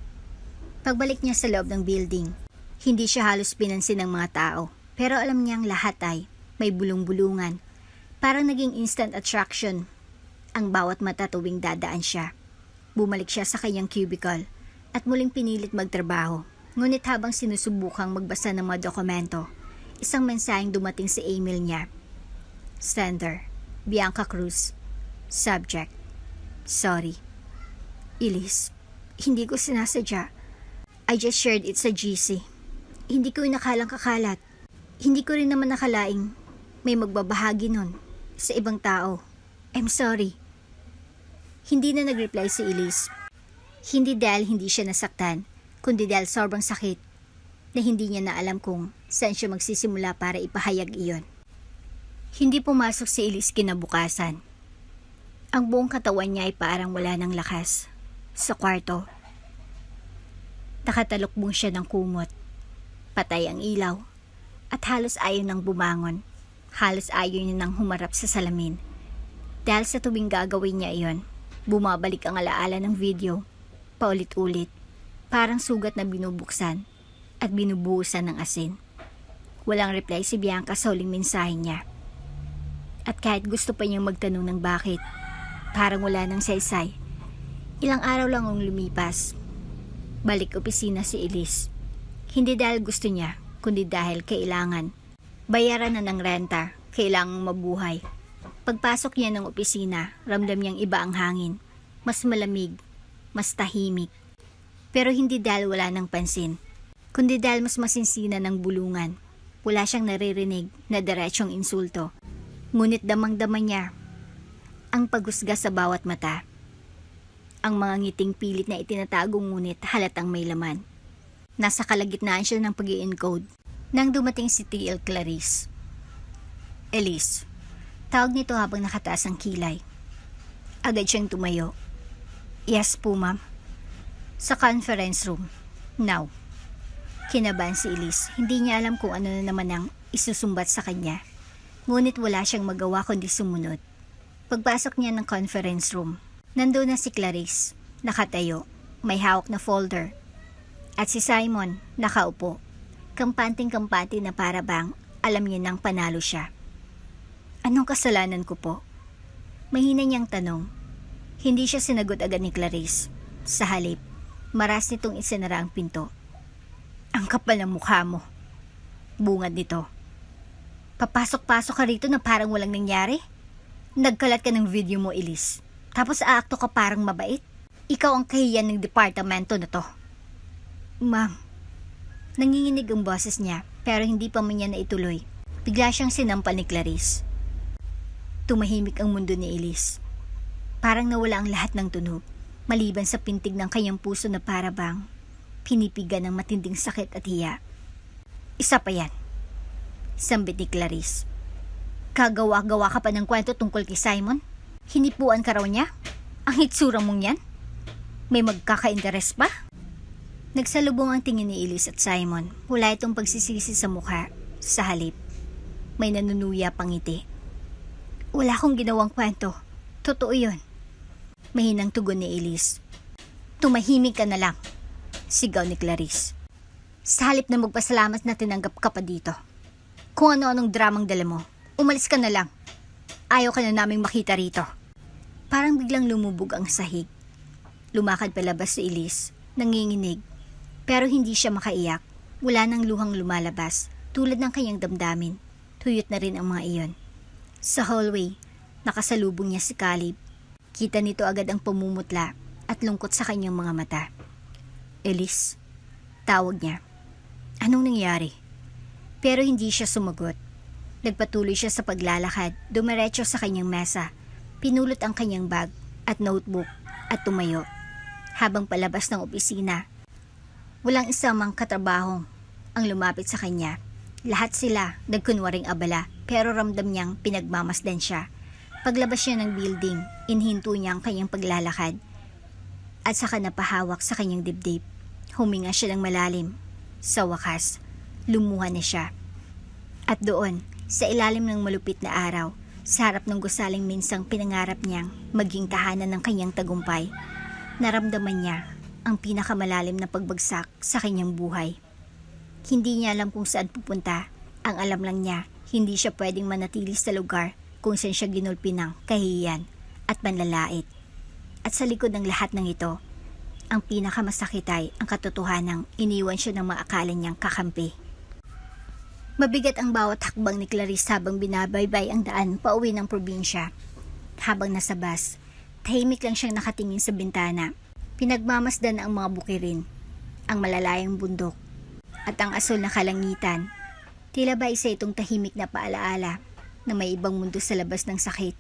Speaker 1: Pagbalik niya sa loob ng building, hindi siya halos pinansin ng mga tao. Pero alam niyang lahat ay may bulong-bulungan. Parang naging instant attraction ang bawat mata tuwing dadaan siya. Bumalik siya sa kanyang cubicle at muling pinilit magtrabaho. Ngunit habang sinusubukang magbasa ng mga dokumento, isang mensaheng dumating sa email niya. Sender, Bianca Cruz. Subject, sorry. Elise, hindi ko sinasadya. I just shared it sa GC. Hindi ko inakalang kakalat. Hindi ko rin naman nakalaing may magbabahagi nun sa ibang tao. I'm sorry. Hindi na nag-reply si Elise. Hindi dahil hindi siya nasaktan, kundi dahil sobrang sakit na hindi niya na alam kung saan siya magsisimula para ipahayag iyon. Hindi pumasok si Elise kinabukasan. Ang buong katawan niya ay parang wala ng lakas. Sa kwarto, nakatalukbong siya ng kumot. Patay ang ilaw at halos ayaw nang bumangon. Halos ayaw niya nang humarap sa salamin. Dahil sa tuwing gagawin niya iyon, bumabalik ang alaala ng video, paulit-ulit, parang sugat na binubuksan at binubuhusan ng asin. Walang reply si Bianca sa huling mensahe niya. At kahit gusto pa niyang magtanong ng bakit, parang wala nang saysay. Ilang araw lang ang lumipas. Balik opisina si Elise. Hindi dahil gusto niya, kundi dahil kailangan. Bayaran na ng renta, kailangang mabuhay. Pagpasok niya ng opisina, ramdam niyang iba ang hangin. Mas malamig, mas tahimik. Pero hindi dahil wala ng pansin, kundi dahil mas masinsina ng bulungan. Wala siyang naririnig na diretsong insulto. Ngunit damang-dama niya ang paghusga sa bawat mata. Ang mga ngiting pilit na itinatago ngunit halatang may laman. Nasa kalagitnaan siya ng pag-i-encode nang dumating si TL Clarice. Elise, tawag nito habang nakataas ang kilay. Agad siyang tumayo. Yes po, ma'am. Sa conference room. Now. Kinabahan si Elise. Hindi niya alam kung ano na naman ang isusumbat sa kanya. Ngunit wala siyang magawa kundi sumunod. Pagpasok niya ng conference room, nandoon na si Clarice, nakatayo, may hawak na folder. At si Simon, nakaupo, kampanting-kampante na para bang alam niya nang panalo siya. Anong kasalanan ko po? Mahina niyang tanong. Hindi siya sinagot agad ni Clarice. Sa halip, maras nitong isinara ang pinto. Ang kapal ng mukha mo. Bungad nito. Papasok-pasok ka rito na parang walang nangyari? Nagkalat ka ng video mo, Elise. Tapos aakto ka parang mabait. Ikaw ang kahiyan ng departamento na to. Ma'am. Nanginginig ang boses niya, pero hindi pa man niya naituloy. Bigla siyang sinampal ni Clarice. Tumahimik ang mundo ni Elise. Parang nawala ang lahat ng tunog, maliban sa pintig ng kanyang puso na para bang pinipigan ng matinding sakit at hiya. Isa pa yan, sambit ni Clarice. Kagawa-gawa ka pa ng kwento tungkol kay Simon? Hinipuan ka raw niya? Ang hitsura mong yan? May magkaka-interes pa? Nagsalubong ang tingin ni Elise at Simon. Wala itong pagsisisi sa mukha. Sa halip, may nanunuya pang ngiti. Wala akong ginawang kwento. Totoo yun. Mahinang tugon ni Elise. Tumahimik ka na lang, sigaw ni Clarice. Sa halip na magpasalamat na tinanggap ka pa dito. Kung ano-anong dramang dala mo, umalis ka na lang. Ayaw ka na naming makita rito. Parang biglang lumubog ang sahig. Lumakad palabas si Elise, nanginginig. Pero hindi siya makaiyak. Wala nang luhang lumalabas, tulad ng kanyang damdamin. Tuyot na rin ang mga iyon. Sa hallway, nakasalubong niya si Caleb. Kita nito agad ang pamumutla at lungkot sa kanyang mga mata. Elise, tawag niya. Anong nangyari? Pero hindi siya sumagot. Nagpatuloy siya sa paglalakad, dumiretso sa kanyang mesa, pinulot ang kanyang bag at notebook at tumayo. Habang palabas ng opisina, walang isa mang katrabahong ang lumapit sa kanya. Lahat sila nagkunwaring abala, pero ramdam niyang pinagmamasdan siya. Paglabas niya ng building, inhinto niya ang kanyang paglalakad at saka napahawak sa kanyang dibdib. Huminga siya ng malalim. Sa wakas, lumuha na siya. At doon, sa ilalim ng malupit na araw, sa harap ng gusaling minsang pinangarap niyang maging tahanan ng kanyang tagumpay, naramdaman niya ang pinakamalalim na pagbagsak sa kanyang buhay. Hindi niya alam kung saan pupunta. Ang alam lang niya, hindi siya pwedeng manatili sa lugar kung saan siya ginulpi ng kahihiyan at panlalait. At sa likod ng lahat ng ito, ang pinakamasakit ay ang katotohanang iniwan siya ng mga akala niyang kakampi. Mabigat ang bawat hakbang ni Clarice habang binabaybay ang daan pauwi ng probinsya. Habang nasa bus, tahimik lang siyang nakatingin sa bintana. Pinagmamasdan ang mga bukirin, ang malalayang bundok, at ang asul na kalangitan. Tila ba isa itong tahimik na paalaala na may ibang mundo sa labas ng sakit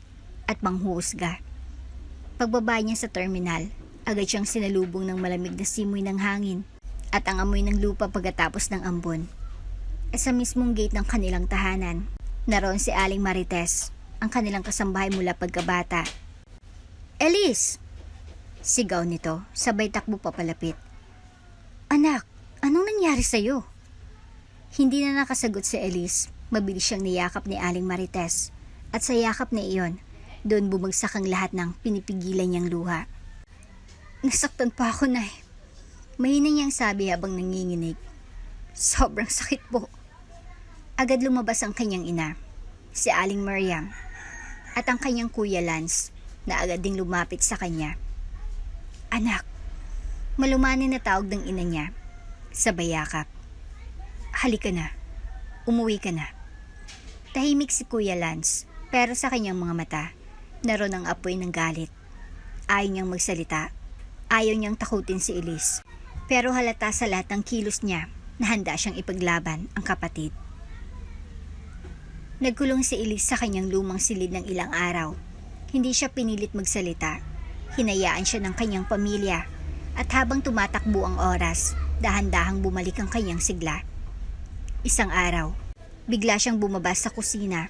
Speaker 1: at manghuhusga. Pagbaba niya sa terminal, agad siyang sinalubong ng malamig na simoy ng hangin at ang amoy ng lupa pagkatapos ng ambon. At sa mismong gate ng kanilang tahanan, naroon si Aling Marites, ang kanilang kasambahay mula pagkabata. Elise! Sigaw nito, sabay takbo papalapit. Anak, anong nangyari sa'yo? Hindi na nakasagot si Elise. Mabilis siyang niyakap ni Aling Marites. At sa yakap na iyon, doon bumagsak ang lahat ng pinipigilan niyang luha. Nasaktan pa ako, Nay. Mahina niyang sabi habang nanginginig. Sobrang sakit po. Agad lumabas ang kanyang ina, si Aling Miriam, at ang kanyang kuya Lance, na agad ding lumapit sa kanya. Anak, malumanin na tawag ng ina niya, sabay yakap. Halika na, umuwi ka na. Tahimik si Kuya Lance, pero sa kanyang mga mata, naroon ang apoy ng galit. Ayaw niyang magsalita, ayaw niyang takutin si Elise, pero halata sa lahat ng kilos niya na handa siyang ipaglaban ang kapatid. Nagkulong si Elise sa kanyang lumang silid ng ilang araw. Hindi siya pinilit magsalita. Hinayaan siya ng kanyang pamilya at habang tumatakbo ang oras, dahan-dahang bumalik ang kanyang sigla. Isang araw, bigla siyang bumaba sa kusina.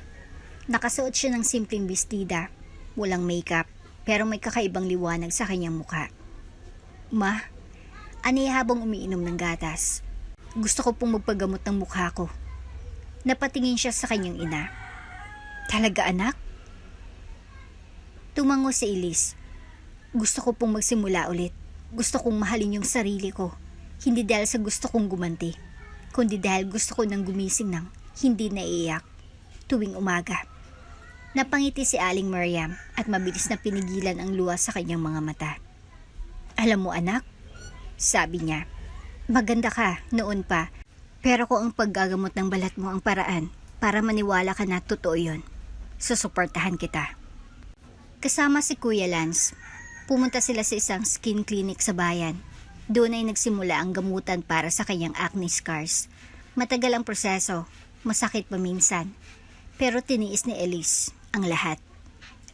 Speaker 1: Nakasuot siya ng simpleng bestida, walang makeup, pero may kakaibang liwanag sa kanyang mukha. Ma, aniya habang umiinom ng gatas. Gusto ko pong magpagamot ng mukha ko. Napatingin siya sa kanyang ina. Talaga, anak? Tumango si Elise. Gusto ko pong magsimula ulit. Gusto kong mahalin yung sarili ko. Hindi dahil sa gusto kong gumanti, kundi dahil gusto ko nang gumising ng hindi naiiyak tuwing umaga. Napangiti si Aling Miriam at mabilis na pinigilan ang luha sa kanyang mga mata. Alam mo, anak, sabi niya, maganda ka noon pa, pero kung ang paggagamot ng balat mo ang paraan para maniwala ka na totoo yun, susuportahan kita. Kasama si Kuya Lance, pumunta sila sa isang skin clinic sa bayan. Doon ay nagsimula ang gamutan para sa kanyang acne scars. Matagal ang proseso, masakit paminsan, pero tiniis ni Elise ang lahat.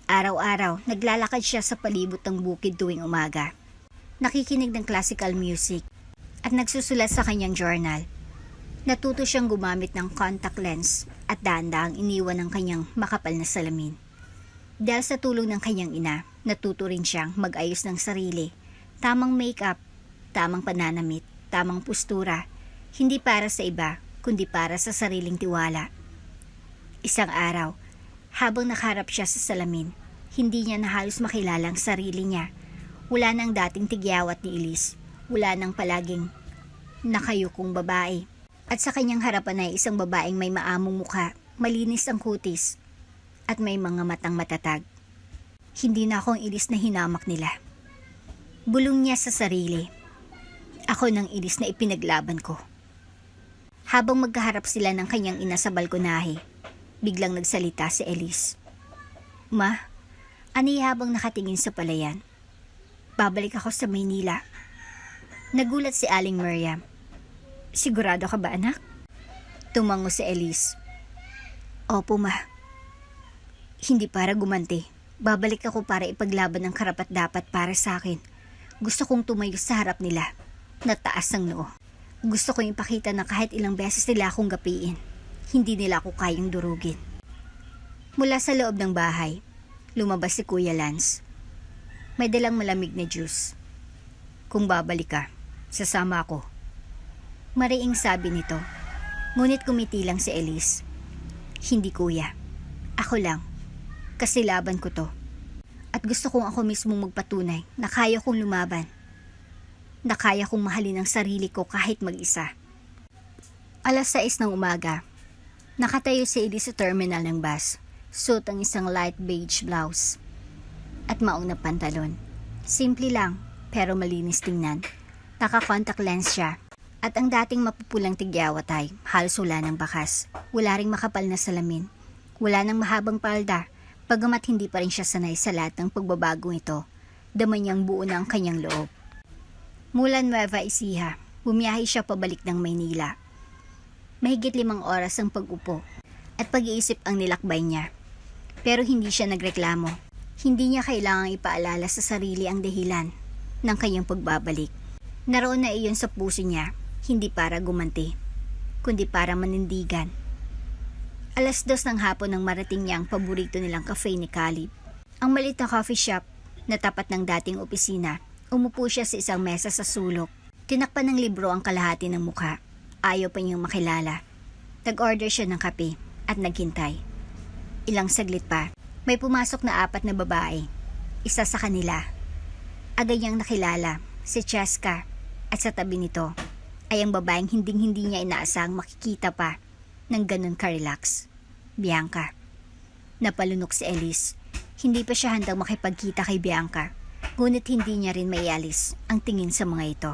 Speaker 1: Araw-araw, naglalakad siya sa palibot ng bukid tuwing umaga. Nakikinig ng classical music at nagsusulat sa kanyang journal. Natuto siyang gumamit ng contact lens at dahan-dahang iniwan ng kanyang makapal na salamin. Dahil sa tulong ng kanyang ina, natuto rin siyang mag-ayos ng sarili. Tamang makeup, tamang pananamit, tamang postura, hindi para sa iba, kundi para sa sariling tiwala. Isang araw, habang nakaharap siya sa salamin, hindi niya na halos makilala ang sarili niya. Wala nang dating tigyawat ni Elise, wala nang palaging nakayukong babae. At sa kanyang harapan ay isang babaeng may maamong mukha, malinis ang kutis, at may mga matang matatag. Hindi na ako ang Elise na hinamak nila. Bulong niya sa sarili. Ako ng Elise na ipinaglaban ko. Habang magkaharap sila ng kanyang ina sa balkonahe, biglang nagsalita si Elise. Ma, ani habang nakatingin sa palayan. Babalik ako sa Maynila. Nagulat si Aling Miriam. Sigurado ka ba, anak? Tumango si Elise. Opo, ma. Hindi para gumanti. Babalik ako para ipaglaban ang karapat-dapat para sa akin. Gusto kong tumayo sa harap nila. Nataas ang noo. Gusto kong ipakita na kahit ilang beses nila akong gapiin, hindi nila ako kayang durugin. Mula sa loob ng bahay, lumabas si Kuya Lance. May dalang malamig na juice. Kung babalik ka, sasama ako. Mariing sabi nito. Ngunit kumiti lang si Elise. Hindi, kuya. Ako lang. Kasi laban ko to. At gusto kong ako mismong magpatunay na kaya kong lumaban. Na kaya kong mahalin ang sarili ko kahit mag-isa. 6:00 ng umaga. Nakatayo si Elise sa terminal ng bus. Suot ang isang light beige blouse at maong na pantalon. Simple lang, pero malinis tingnan. Naka-contact lens siya. At ang dating mapupulang tigyawat ay halos wala ng bakas. Wala ring makapal na salamin. Wala nang mahabang palda. Bagamat hindi pa rin siya sanay sa lahat ng pagbabagong ito, dama niyang buo na ang kanyang loob. Mula Nueva Ecija, bumiyahe siya pabalik ng Maynila. Mahigit 5 oras ang pag-upo at pag-iisip ang nilakbay niya. Pero hindi siya nagreklamo. Hindi niya kailangang ipaalala sa sarili ang dahilan ng kanyang pagbabalik. Naroon na iyon sa puso niya, hindi para gumanti, kundi para manindigan. 2:00 ng hapon nang marating niya ang paborito nilang cafe ni Caleb. Ang maliit na coffee shop na tapat ng dating opisina. Umupo siya sa isang mesa sa sulok. Tinakpan ng libro ang kalahati ng mukha. Ayaw pa niyang makilala. Nag-order siya ng kape at naghintay. Ilang saglit pa, may pumasok na 4 na babae. Isa sa kanila. Agad niyang nakilala, si Cheska. At sa tabi nito ay ang babaeng hinding-hindi niya inaasang makikita pa ng ganun ka-relax. Bianca. Napalunok si Elise. Hindi pa siya handang makipagkita kay Bianca. Ngunit hindi niya rin maialis ang tingin sa mga ito.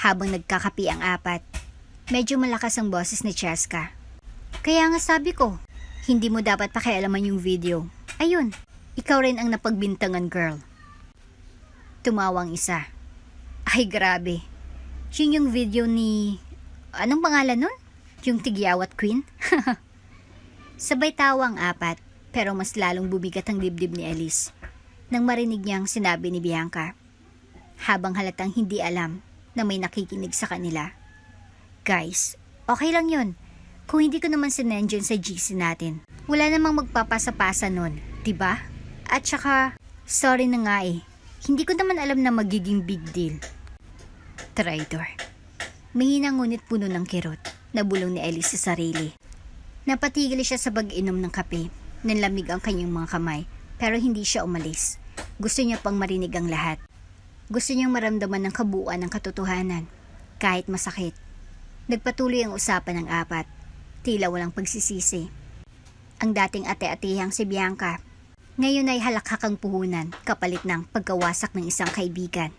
Speaker 1: Habang nagkakapi ang 4, medyo malakas ang boses ni Cheska. Kaya nga sabi ko, hindi mo dapat pakialaman yung video. Ayun, ikaw rin ang napagbintangan, girl. Tumawang isa. Ay grabe. Yun yung video ni... Anong pangalan nun? Yung Tigyawat Queen? Sabay tawa ang 4, pero mas lalong bumigat ang dibdib ni Elise nang marinig niyang sinabi ni Bianca, habang halatang hindi alam na may nakikinig sa kanila. Guys, okay lang yun. Kung hindi ko naman sinend yun sa GC natin, wala namang magpapasa-pasa nun, diba? At saka, sorry na nga eh. Hindi ko naman alam na magiging big deal. Traitor. Mahina ngunit puno ng kirot, nabulong ni Elise sa sarili. Napatigil siya sa pag-inom ng kape, nanlamig ang kanyang mga kamay, pero hindi siya umalis. Gusto niya pang marinig ang lahat. Gusto niyang maramdaman ng kabuuan ng katotohanan, kahit masakit. Nagpatuloy ang usapan ng 4, tila walang pagsisisi. Ang dating ate-atehang si Bianca, ngayon ay halakhakang puhunan kapalit ng pagkawasak ng isang kaibigan.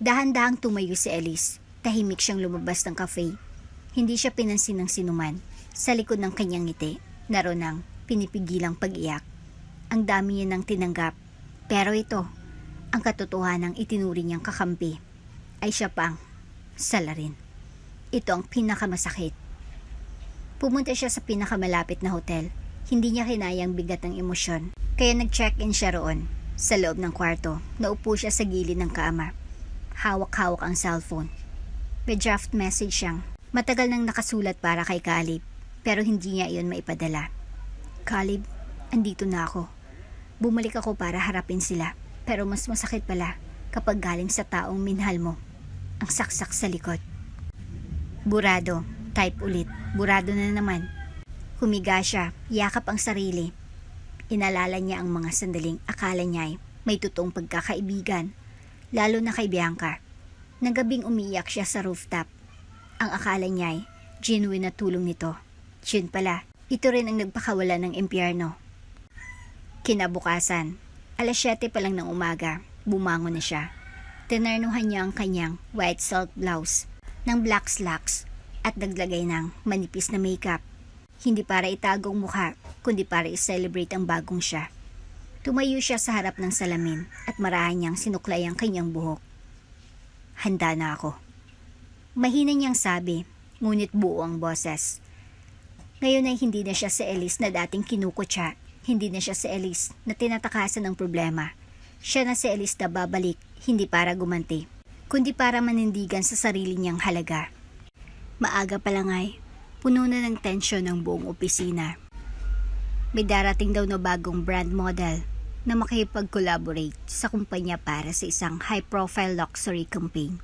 Speaker 1: Dahan-dahang tumayo si Elise, tahimik siyang lumabas ng cafe. Hindi siya pinansin ng sinuman. Sa likod ng kanyang ngiti, naroon ang pinipigilang pag-iyak. Ang dami niya nang tinanggap. Pero ito, ang katotohanang itinuri niyang kakampi, ay siya pang salarin. Ito ang pinakamasakit. Pumunta siya sa pinakamalapit na hotel. Hindi niya kinayang bigat ng emosyon. Kaya nag-check-in siya roon. Sa loob ng kwarto, naupo siya sa gilid ng kama. Hawak-hawak ang cellphone. May draft message siyang matagal nang nakasulat para kay Caleb, pero hindi niya iyon maipadala. Caleb, andito na ako. Bumalik ako para harapin sila, pero mas masakit pala kapag galing sa taong minahal mo. Ang saksak sa likod. Burado, type ulit, burado na naman. Humiga siya, yakap ang sarili. Inalala niya ang mga sandaling akala niya'y may totoong pagkakaibigan, lalo na kay Bianca. Nagabing umiiyak siya sa rooftop. Ang akala niya'y genuine na tulong nito. Yun pala, ito rin ang nagpakawala ng impyerno. Kinabukasan, alas 7 pa lang ng umaga, bumangon na siya. Tinarnuhan niya ang kanyang white silk blouse ng black slacks at naglagay ng manipis na makeup. Hindi para itago ang mukha, kundi para i-celebrate ang bagong siya. Tumayo siya sa harap ng salamin at marahan niyang sinuklay ang kanyang buhok. Handa na ako. Mahina niyang sabi, ngunit buo ang boses. Ngayon ay hindi na siya si Elise na dating kinukutya. Hindi na siya si Elise na tinatakasan ng problema. Siya na si Elise na babalik, hindi para gumanti, kundi para manindigan sa sarili niyang halaga. Maaga pa lang ay, puno na ng tensyon ng buong opisina. May darating daw na bagong brand model na makipag-collaborate sa kumpanya para sa isang high-profile luxury campaign.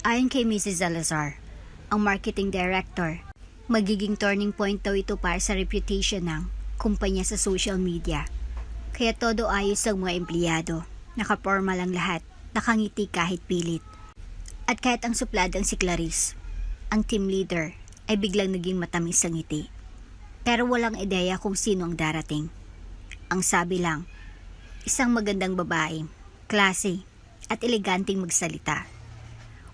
Speaker 1: Ayon kay Mrs. Salazar, ang marketing director, magiging turning point daw ito para sa reputation ng kumpanya sa social media. Kaya todo ayos ang mga empleyado, nakaporma lang lahat, nakangiti kahit pilit. At kahit ang supladang si Clarice, ang team leader, ay biglang naging matamis ang ngiti. Pero walang ideya kung sino ang darating. Ang sabi lang, isang magandang babae, klase, at eleganteng magsalita.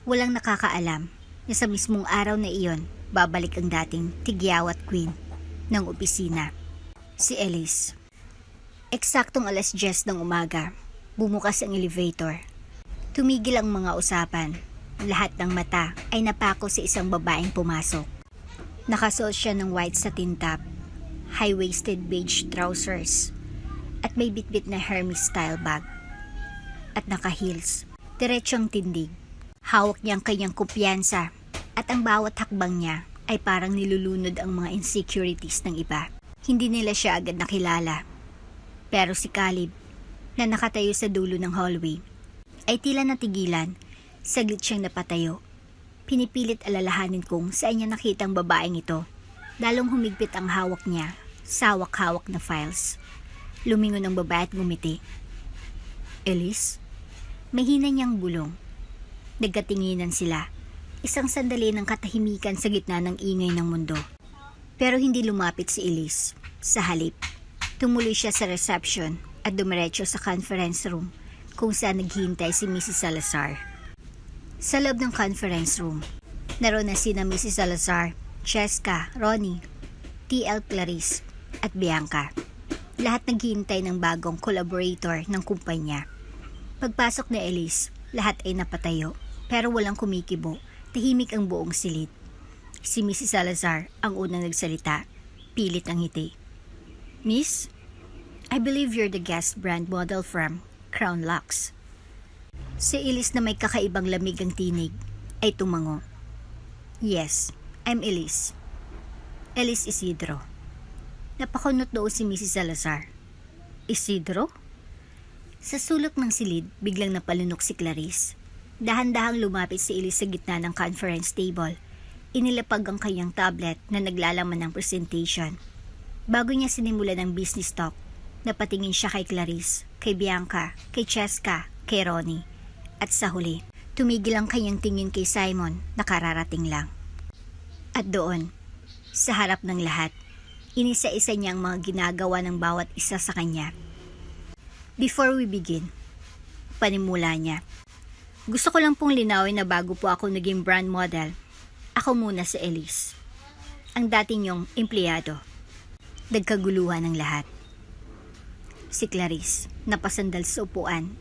Speaker 1: Walang nakakaalam na sa mismong araw na iyon, babalik ang dating tigyawat queen ng opisina, si Elise. Eksaktong alas 10 ng umaga, bumukas ang elevator. Tumigil ang mga usapan. Lahat ng mata ay napako sa isang babaeng pumasok. Nakasuot siya ng white satin top, high-waisted beige trousers, at may bitbit na Hermes style bag. At naka-heels, diretsong tindig. Hawak niya ang kanyang kumpiyansa, at ang bawat hakbang niya ay parang nilulunod ang mga insecurities ng iba. Hindi nila siya agad nakilala. Pero si Caleb, na nakatayo sa dulo ng hallway, ay tila natigilan. Saglit siyang napatayo. Pinipilit alalahanin kung saan niya nakita ang babaeng ito. Lalong humigpit ang hawak niya sa hawak-hawak na files. Lumingon ang babae at ngumiti. Elise? Mahina niyang bulong. Nagkatinginan sila. Isang sandali ng katahimikan sa gitna ng ingay ng mundo. Pero hindi lumapit si Elise. Sa halip, tumuloy siya sa reception at dumiretso sa conference room kung saan naghihintay si Mrs. Salazar. Sa loob ng conference room, naroon na sina Mrs. Salazar, Cheska, Ronnie, TL Clarice, at Bianca. Lahat naghihintay ng bagong collaborator ng kumpanya. Pagpasok ni Elise, lahat ay napatayo, pero walang kumikibo. Tahimik ang buong silid. Si Mrs. Salazar ang unang nagsalita. Pilit ang ngiti. Miss, I believe you're the guest brand model from Crown Lux. Si Elise na may kakaibang lamig ang tinig ay tumango. Yes, I'm Elise. Elise Isidro. Napakunot doon si Mrs. Salazar. Isidro? Sa sulok ng silid, biglang napalunok si Clarice. Dahan-dahang lumapit si Elise sa gitna ng conference table. Inilapag ang kanyang tablet na naglalaman ng presentation. Bago niya sinimulan ng business talk, napatingin siya kay Clarice, kay Bianca, kay Cheska, kay Ronnie. At sa huli, tumigil ang kanyang tingin kay Simon na kararating lang. At doon, sa harap ng lahat, inisa-isa niya ang mga ginagawa ng bawat isa sa kanya. Before we begin, panimula niya. Gusto ko lang pong linawin na bago po ako naging brand model, ako muna si Elise, ang dating niyong empleyado. Nagkaguluhan ng lahat. Si Clarice, napasandal sa upuan,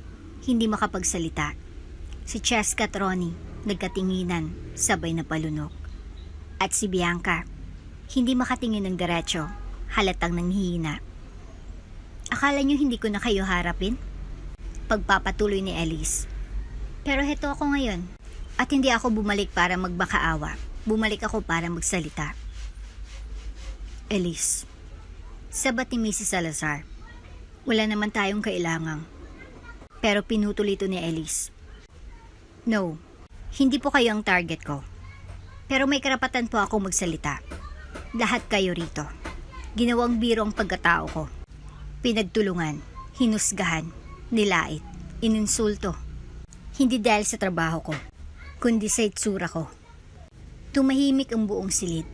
Speaker 1: hindi makapagsalita. Si Cheska at Ronnie, nagkatinginan, sabay na palunok. At si Bianca, hindi makatingin ng diretso, halatang nanghihina. Akala niyo hindi ko na kayo harapin? Pagpapatuloy ni Elise. Pero heto ako ngayon. At hindi ako bumalik para magbakaawa. Bumalik ako para magsalita. Elise, sabat ni Mrs. Salazar. Wala naman tayong kailangang. Pero pinutol ito ni Elise. No, hindi po kayo ang target ko. Pero may karapatan po ako magsalita. Lahat kayo rito. Ginawang biro ang pagkatao ko. Pinagtulungan, hinusgahan, nilait, ininsulto. Hindi dahil sa trabaho ko, kundi sa itsura ko. Tumahimik ang buong silid.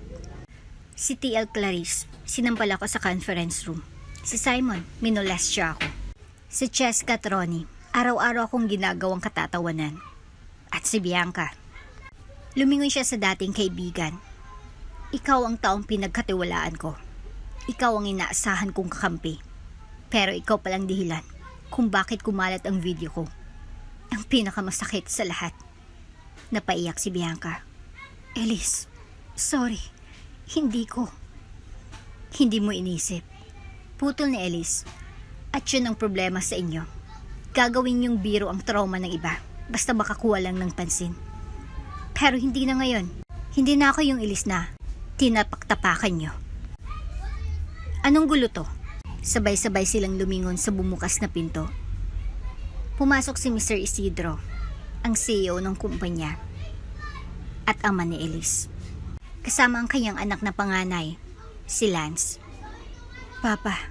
Speaker 1: Si T.L. Clarice, sinampal ako sa conference room. Si Simon, minolest siya ako. Si Cheska at Ronnie, araw-araw akong ginagawang katatawanan. At si Bianca. Lumingon siya sa dating kaibigan. Ikaw ang taong pinagkatiwalaan ko. Ikaw ang inaasahan kong kakampi. Pero ikaw palang dahilan kung bakit kumalat ang video ko. Ang pinakamasakit sa lahat. Napaiyak si Bianca. Elise, sorry. Hindi ko. Hindi mo inisip. Putol ni Elise. At yun ang problema sa inyo. Gagawin yung biro ang trauma ng iba. Basta makakuha lang ng pansin. Pero hindi na ngayon. Hindi na ako yung Elise na tinapaktapakan nyo. Anong gulo to? Sabay-sabay silang lumingon sa bumukas na pinto. Pumasok si Mr. Isidro, ang CEO ng kumpanya, at ama ni Elise. Kasama ang kanyang anak na panganay, si Lance. Papa,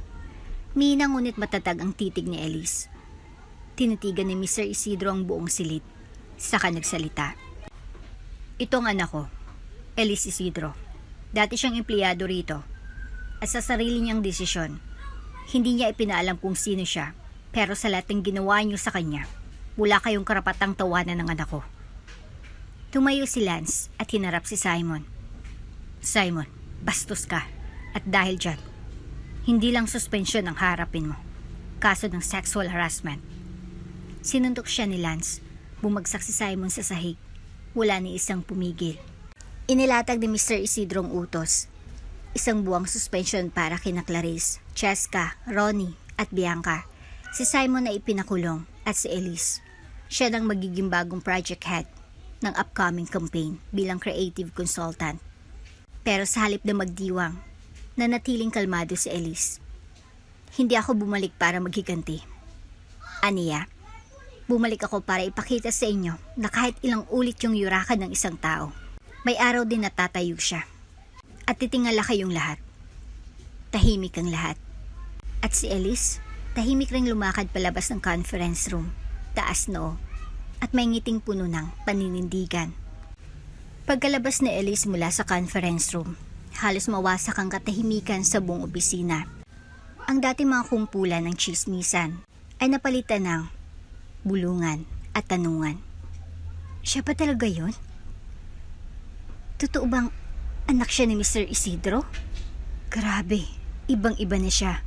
Speaker 1: minang ngunit matatag ang titig ni Elise. Tinitigan ni Mr. Isidro ang buong silid, saka nagsalita. Ito ang anak ko, Elise Isidro. Dati siyang empleyado rito. At sa sarili niyang desisyon, hindi niya ipinaalam kung sino siya. Pero sa lahat ng ginawa niyo sa kanya, wala kayong karapatang tawanan ng anak ko. Tumayo si Lance at hinarap si Simon. Simon, bastos ka. At dahil dyan, hindi lang suspensyon ang harapin mo. Kaso ng sexual harassment. Sinuntok siya ni Lance. Bumagsak si Simon sa sahig. Wala ni isang pumigil. Inilatag ni Mr. Isidro ang utos. Isang buwang suspension para kina Clarice, Cheska, Ronnie at Bianca. Si Simon ay ipinakulong at si Elise. Siya nang magiging bagong project head ng upcoming campaign bilang creative consultant. Pero sa halip na magdiwang, nanatiling kalmado si Elise. Hindi ako bumalik para maghiganti. Aniya, bumalik ako para ipakita sa inyo na kahit ilang ulit yung yurakan ng isang tao, may araw din natatayo siya. At titingala kayong lahat. Tahimik ang lahat. At si Elise, tahimik ring lumakad palabas ng conference room, taas noo, at may ngiting puno ng paninindigan. Pagkalabas ni Elise mula sa conference room, halos mawasak ang katahimikan sa buong opisina. Ang dating mga kumpulan ng chismisan ay napalitan ng bulungan at tanungan. Siya pa talaga yun? Totoo bang anak siya ni Mr. Isidro? Grabe, ibang-iba na siya.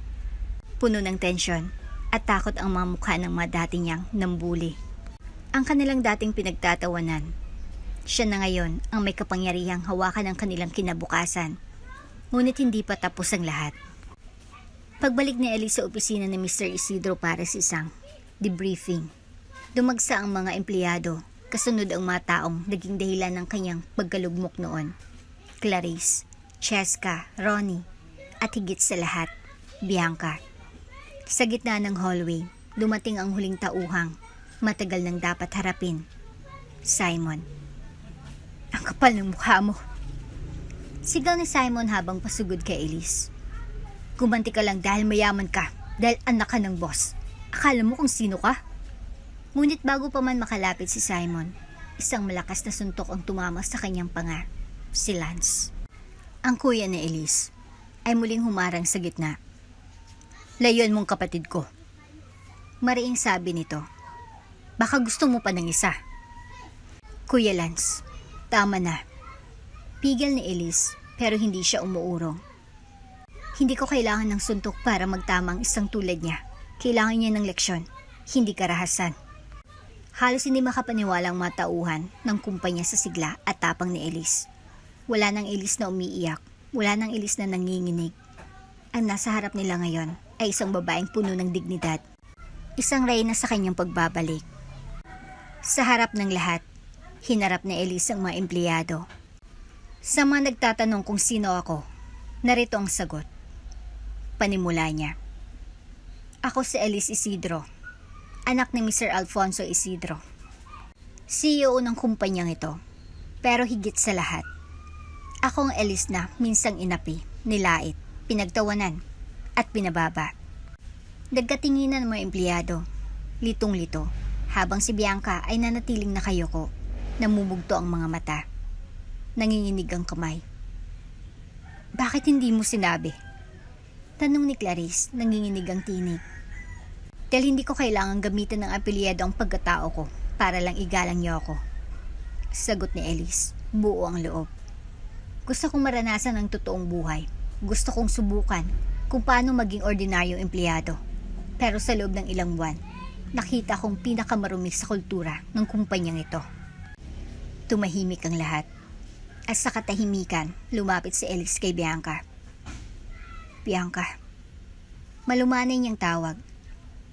Speaker 1: Puno ng tensyon at takot ang mga mukha ng mga dati niyang nambuli. Ang kanilang dating pinagtatawanan. Siya na ngayon ang may kapangyarihang hawakan ng kanilang kinabukasan. Ngunit hindi pa tapos ang lahat. Pagbalik ni Elise sa opisina ni Mr. Isidro para sa isang debriefing, dumagsa ang mga empleyado, kasunod ang mga taong naging dahilan ng kanyang pagkalugmok noon. Clarice, Cheska, Ronnie, at higit sa lahat, Bianca. Sa gitna ng hallway, dumating ang huling tauhang matagal nang dapat harapin. Simon. Ang kapal ng mukha mo. Sigaw ni Simon habang pasugod kay Elise. Gumanti ka lang dahil mayaman ka, dahil anak ka ng boss. Akala mo kung sino ka? Ngunit bago pa man makalapit si Simon, isang malakas na suntok ang tumama sa kanyang panga. Si Lance. Ang kuya ni Elise ay muling humarang sa gitna. Layuan mong kapatid ko. Mariing sabi nito. Baka gusto mo pa ng isa. Kuya Lance, tama na. Pigil ni Elise pero hindi siya umuurong. Hindi ko kailangan ng suntok para magtamang isang tulad niya. Kailangan niya ng leksyon, hindi karahasan. Halos hindi makapaniwalang matauhan ng kumpanya sa sigla at tapang ni Elise. Wala nang Elise na umiiyak, wala nang Elise na nanginginig. Ang nasa harap nila ngayon ay isang babaeng puno ng dignidad. Isang reyna sa kanyang pagbabalik. Sa harap ng lahat, Hinarap ni Elise ang mga empleyado. Sa mga nagtatanong kung sino ako, narito ang sagot. Panimula niya. Ako si Elise Isidro, anak ni Mr. Alfonso Isidro. CEO ng kumpanyang ito, pero higit sa lahat, ako ang Elise na minsang inapi, nilait, pinagtawanan, at pinababa. Nagkatinginan ng mga empleyado, litong-lito, habang si Bianca ay nanatiling nakayoko, namumugto ang mga mata. Nanginginig ang kamay. Bakit hindi mo sinabi? Tanong ni Clarice, nanginginig ang tinig. Dahil hindi ko kailangan gamitin ng apelyido ang pagkatao ko para lang igalang niyo ako. Sagot ni Elise, buo ang loob. Gusto kong maranasan ang totoong buhay. Gusto kong subukan kung paano maging ordinaryong empleyado. Pero sa loob ng ilang buwan, nakita kong pinakamarumi sa kultura ng kumpanyang ito. Tumahimik ang lahat. At sa katahimikan, lumapit si Elise kay Bianca. Bianca. Malumanay niyang tawag.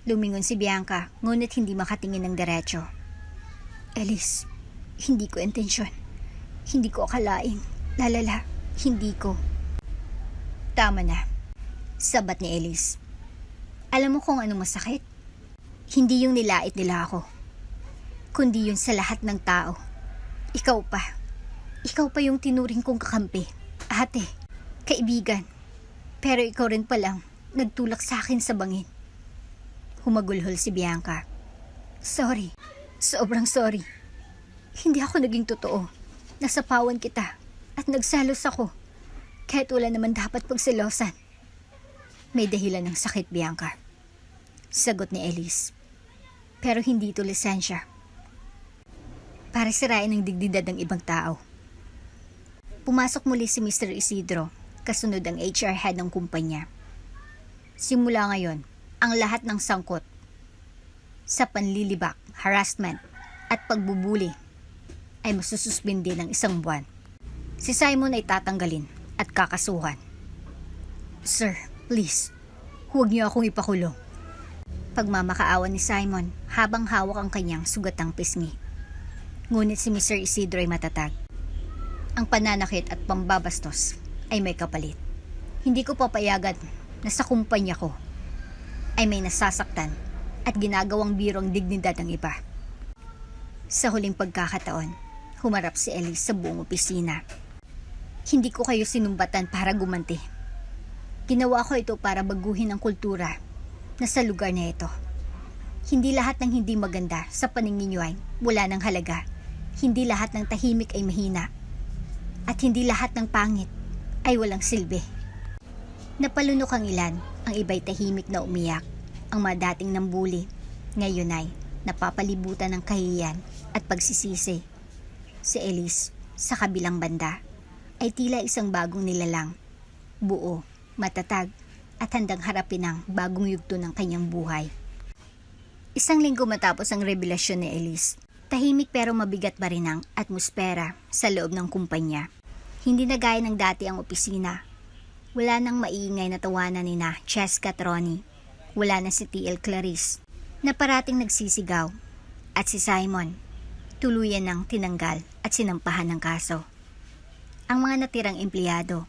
Speaker 1: Lumingon si Bianca, ngunit hindi makatingin ng diretso. Elise, hindi ko intensyon. Hindi ko akalaing. Lalala, hindi ko. Tama na. Sabat ni Elise. Alam mo kung anong masakit? Hindi yung nilait nila ako, kundi yun sa lahat ng tao. Ikaw pa. Ikaw pa yung tinuring kong kakampi. Ate, kaibigan. Pero ikaw rin palang nagtulak sa akin sa bangin. Humagulhol si Bianca. Sorry. Sobrang sorry. Hindi ako naging totoo. Nasapawan kita at nagsalos ako. Kahit wala naman dapat pagselosan. May dahilan ng sakit, Bianca. Sagot ni Elise. Pero hindi ito lisensya. Para sirain ang dignidad ng ibang tao. Pumasok muli si Mr. Isidro, kasunod ang HR head ng kumpanya. Simula ngayon, ang lahat ng sangkot sa panlilibak, harassment at pagbubuli ay masususpindi ng 1 buwan. Si Simon ay tatanggalin at kakasuhan. Sir, please, huwag niyo akong ipakulong. Pagmamakaawa ni Simon habang hawak ang kanyang sugatang pisngi. Ngunit si Mr. Isidro ay matatag. Ang pananakit at pambabastos ay may kapalit. Hindi ko papayagan na sa kumpanya ko ay may nasasaktan at ginagawang biro ang dignidad ng iba. Sa huling pagkakataon, humarap si Elise sa buong opisina. Hindi ko kayo sinumbatan para gumanti. Ginawa ko ito para baguhin ang kultura na sa lugar na ito. Hindi lahat ng hindi maganda sa paningin niyo ay wala ng halaga. Hindi lahat ng tahimik ay mahina. At hindi lahat ng pangit ay walang silbi. Napalunok ang ilan, ang iba'y tahimik na umiyak. Ang mga dating nambuli, ngayon ay napapalibutan ng kahiyan at pagsisisi. Si Elise, sa kabilang banda, ay tila isang bagong nilalang. Buo, matatag, at handang harapin ang bagong yugto ng kanyang buhay. 1 linggo matapos ang revelasyon ni Elise, tahimik pero mabigat pa rin ang atmosfera sa loob ng kumpanya. Hindi na gaya ng dati ang opisina. Wala nang maingay na tawanan ni na Cheska at Ronnie. Wala na si TL Clarice na parating nagsisigaw. At si Simon, tuluyan ng tinanggal at sinampahan ng kaso. Ang mga natirang empleyado,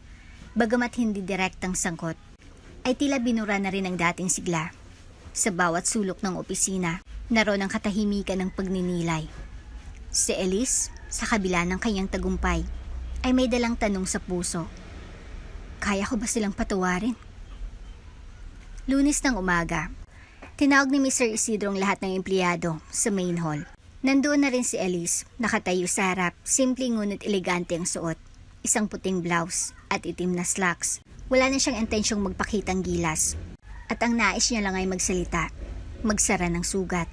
Speaker 1: bagamat hindi direktang sangkot, ay tila binura na rin ang dating sigla. Sa bawat sulok ng opisina, naroon ang katahimikan ng pagninilay. Si Elise, sa kabila ng kanyang tagumpay, ay may dalang tanong sa puso. Kaya ko ba silang patawarin? Lunes ng umaga, tinawag ni Mr. Isidro ang lahat ng empleyado sa main hall. Nandoon na rin si Elise, nakatayo sa harap, simple ngunit elegante ang suot. Isang puting blouse at itim na slacks. Wala na siyang intensyong magpakitang gilas. At ang nais niya lang ay magsalita, magsara ng sugat.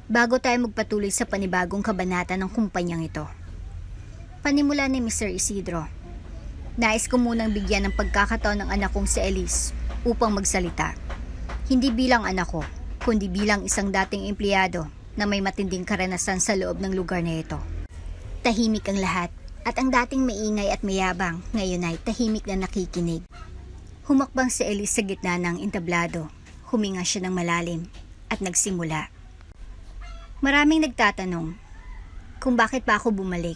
Speaker 1: Bago tayo magpatuloy sa panibagong kabanata ng kumpanyang ito. Panimula ni Mr. Isidro. Nais ko munang bigyan ng pagkakataon ng anak kong si Elise upang magsalita. Hindi bilang anak ko, kundi bilang isang dating empleyado na may matinding karanasan sa loob ng lugar na ito. Tahimik ang lahat at ang dating maingay at mayabang ngayon ay tahimik na nakikinig. Humakbang si Elise sa gitna ng entablado. Huminga siya ng malalim at nagsimula. Maraming nagtatanong, kung bakit pa ako bumalik.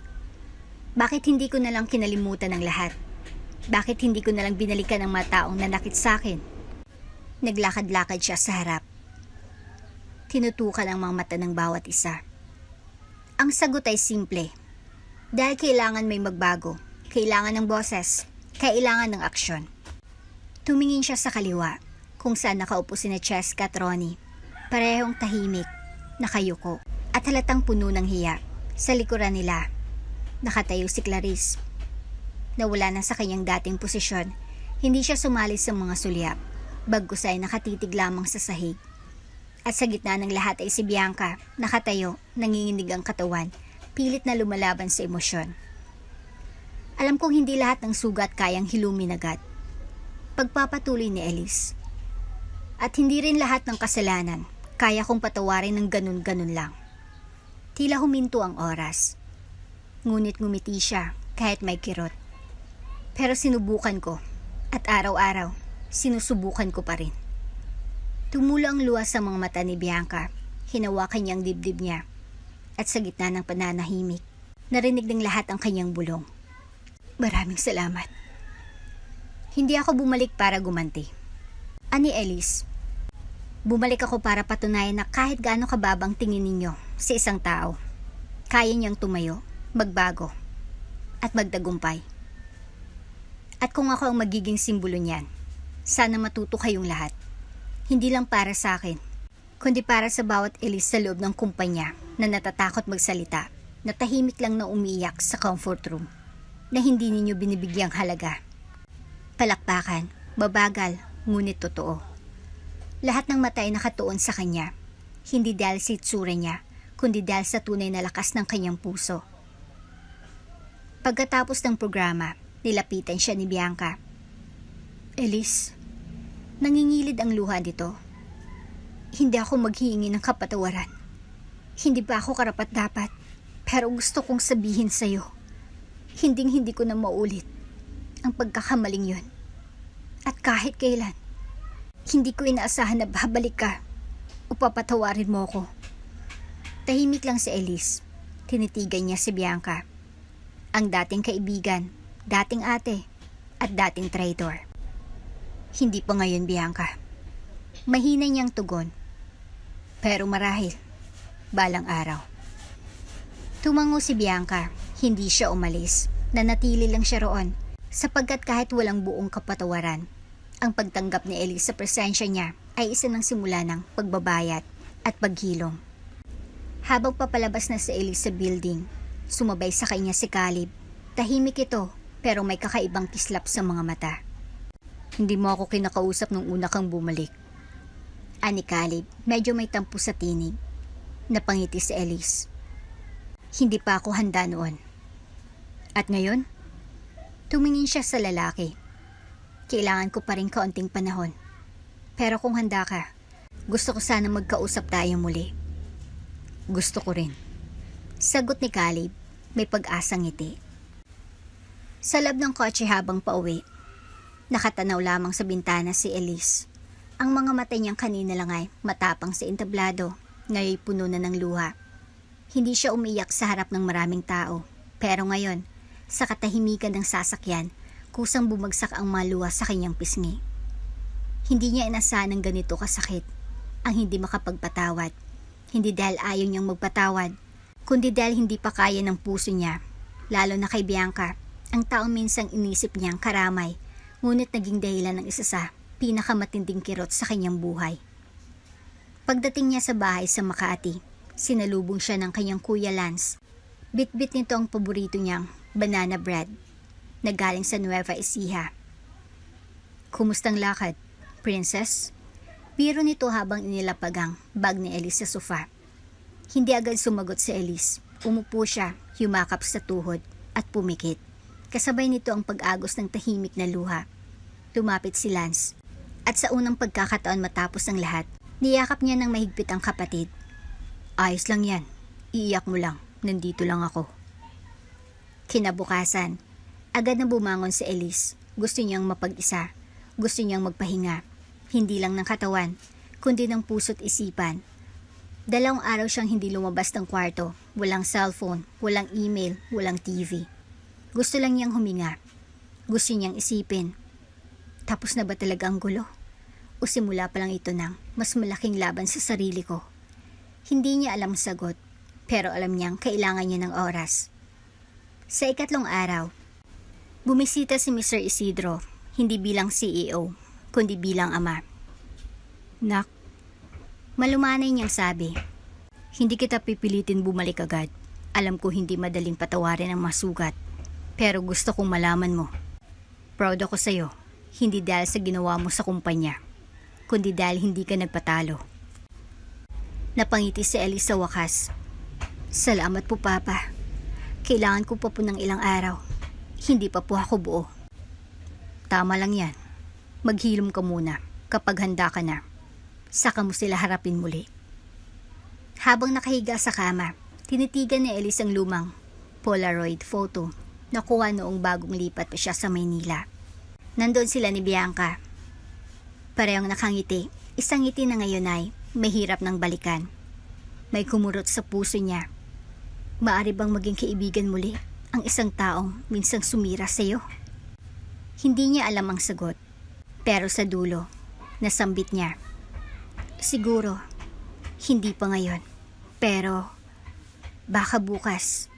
Speaker 1: Bakit hindi ko na lang kinalimutan ang lahat? Bakit hindi ko na lang binalikan ang mga taong nanakit sa akin? Naglakad-lakad siya sa harap. Tinutukan ang mga mata ng bawat isa. Ang sagot ay simple. Dahil kailangan may magbago. Kailangan ng boses. Kailangan ng aksyon. Tumingin siya sa kaliwa, kung saan nakaupo sina Cheska at Ronnie. Parehong tahimik, nakayuko, at halatang puno ng hiya. Sa likuran nila, nakatayo si Clarice. Nawala na sa kanyang dating posisyon, hindi siya sumali sa mga sulyap. Bagkus ay nakatitig lamang sa sahig. At sa gitna ng lahat ay si Bianca, nakatayo, nanginginig ang katawan, pilit na lumalaban sa emosyon. Alam kong hindi lahat ng sugat kayang hilumin agad. Pagpapatuloy ni Elise. At hindi rin lahat ng kasalanan kaya kong patawarin ng ganun-ganun lang. Tila huminto ang oras. Ngunit ngumiti siya kahit may kirot. Pero sinubukan ko at araw-araw sinusubukan ko pa rin. Tumulo ang luha sa mga mata ni Bianca. Hinawakan niya ang dibdib niya. At sa gitna ng pananahimik, narinig ng lahat ang kanyang bulong. Maraming salamat. Hindi ako bumalik para gumanti. Ani Elise, bumalik ako para patunayan na kahit gaano kababang tingin ninyo sa isang tao, kaya niyang tumayo, magbago, at magtagumpay. At kung ako ang magiging simbolo niyan, sana matuto kayong lahat. Hindi lang para sa akin, kundi para sa bawat Elise sa loob ng kumpanya na natatakot magsalita, na tahimik lang na umiiyak sa comfort room, na hindi ninyo binibigyang halaga. Palakpakan, babagal, ngunit totoo. Lahat ng mata ay nakatuon sa kanya, hindi dahil sa itsura niya, kundi dahil sa tunay na lakas ng kanyang puso. Pagkatapos ng programa, nilapitan siya ni Bianca. Elise, nangingilid ang luha dito. Hindi ako maghihingi ng kapatawaran. Hindi ba ako karapat-dapat? Pero gusto kong sabihin sa'yo, hindi ko na maulit ang pagkakamaling yun. At kahit kailan, hindi ko inaasahan na babalik ka o papatawarin mo ko. Tahimik lang si Elise. Tinitigan niya si Bianca. Ang dating kaibigan, dating ate, at dating traitor. Hindi pa ngayon, Bianca. Mahina niyang tugon. Pero marahil, balang araw. Tumango si Bianca. Hindi siya umalis. Nanatili lang siya roon. Sapagkat kahit walang buong kapatawaran, ang pagtanggap ni Elise sa presensya niya ay isa ng simula ng pagbabayat at paghilom. Habang papalabas na si Elise sa building, sumabay sa kanya si Caleb. Tahimik ito, pero may kakaibang kislap sa mga mata. Hindi mo ako kinakausap nung una kang bumalik. Ani Caleb, medyo may tampo sa tinig. Napangiti si Elise. Hindi pa ako handa noon. At ngayon? Tumingin siya sa lalaki. Kailangan ko pa rin kaunting panahon. Pero kung handa ka, gusto ko sana magkausap tayo muli. Gusto ko rin. Sagot ni Caleb, may pag-asang ngiti. Sa lab ng kotse habang pauwi, nakatanaw lamang sa bintana si Elise. Ang mga mata niyang kanina lang ay matapang sa entablado, ngayon puno na ng luha. Hindi siya umiyak sa harap ng maraming tao, pero ngayon, sa katahimikan ng sasakyan, kusang bumagsak ang mga luha sa kanyang pisngi. Hindi niya inasahan ng ganito kasakit, ang hindi makapagpatawad. Hindi dahil ayaw niyang magpatawad, kundi dahil hindi pa kaya ng puso niya, lalo na kay Bianca, ang taong minsang inisip niyang karamay, ngunit naging dahilan ng isa sa pinakamatinding kirot sa kanyang buhay. Pagdating niya sa bahay sa Makati, sinalubong siya ng kanyang kuya Lance. Bit-bit nito ang paborito niyang banana bread na galing sa Nueva Ecija. Kumustang lakad, princess? Biro nito habang inilapag ang bag ni Elise sa sofa. Hindi agad sumagot si Elise. Umupo siya, yumakap sa tuhod at pumikit. Kasabay nito ang pag-agos ng tahimik na luha. Lumapit si Lance. At sa unang pagkakataon matapos ang lahat, niyakap niya ng mahigpit ang kapatid. Ayos lang yan. Iiyak mo lang. Nandito lang ako. Kinabukasan, agad na bumangon si Elise. Gusto niyang mapag-isa. Gusto niyang magpahinga. Hindi lang ng katawan, kundi ng puso't isipan. 2 araw siyang hindi lumabas ng kwarto. Walang cellphone, walang email, walang TV. Gusto lang niyang huminga. Gusto niyang isipin. Tapos na ba talaga ang gulo? O simula pa lang ito ng mas malaking laban sa sarili ko? Hindi niya alam sagot, pero alam niyang kailangan niya ng oras. Sa 3 araw, bumisita si Mr. Isidro, hindi bilang CEO, kundi bilang ama. Nak, malumanay niyang sabi, hindi kita pipilitin bumalik agad. Alam ko hindi madaling patawarin ang masugat, pero gusto kong malaman mo. Proud ako sa'yo, hindi dahil sa ginawa mo sa kumpanya, kundi dahil hindi ka nagpatalo. Napangiti si Elise sa wakas. Salamat po, Papa. Kailangan ko pa po ng ilang araw. Hindi pa po ako buo. Tama lang yan. Maghilom ka muna. Kapag handa ka na, saka mo sila harapin muli. Habang nakahiga sa kama, tinitigan ni Elise ang lumang Polaroid photo na kuha noong bagong lipat pa siya sa Maynila. Nandun sila ni Bianca. Parehong nakangiti. Isang ngiti na ngayon ay mahirap ng balikan. May kumurot sa puso niya. Maari bang maging kaibigan muli ang isang taong minsang sumira sa iyo? Hindi niya alam ang sagot. Pero sa dulo, nasambit niya. Siguro, hindi pa ngayon. Pero, baka bukas.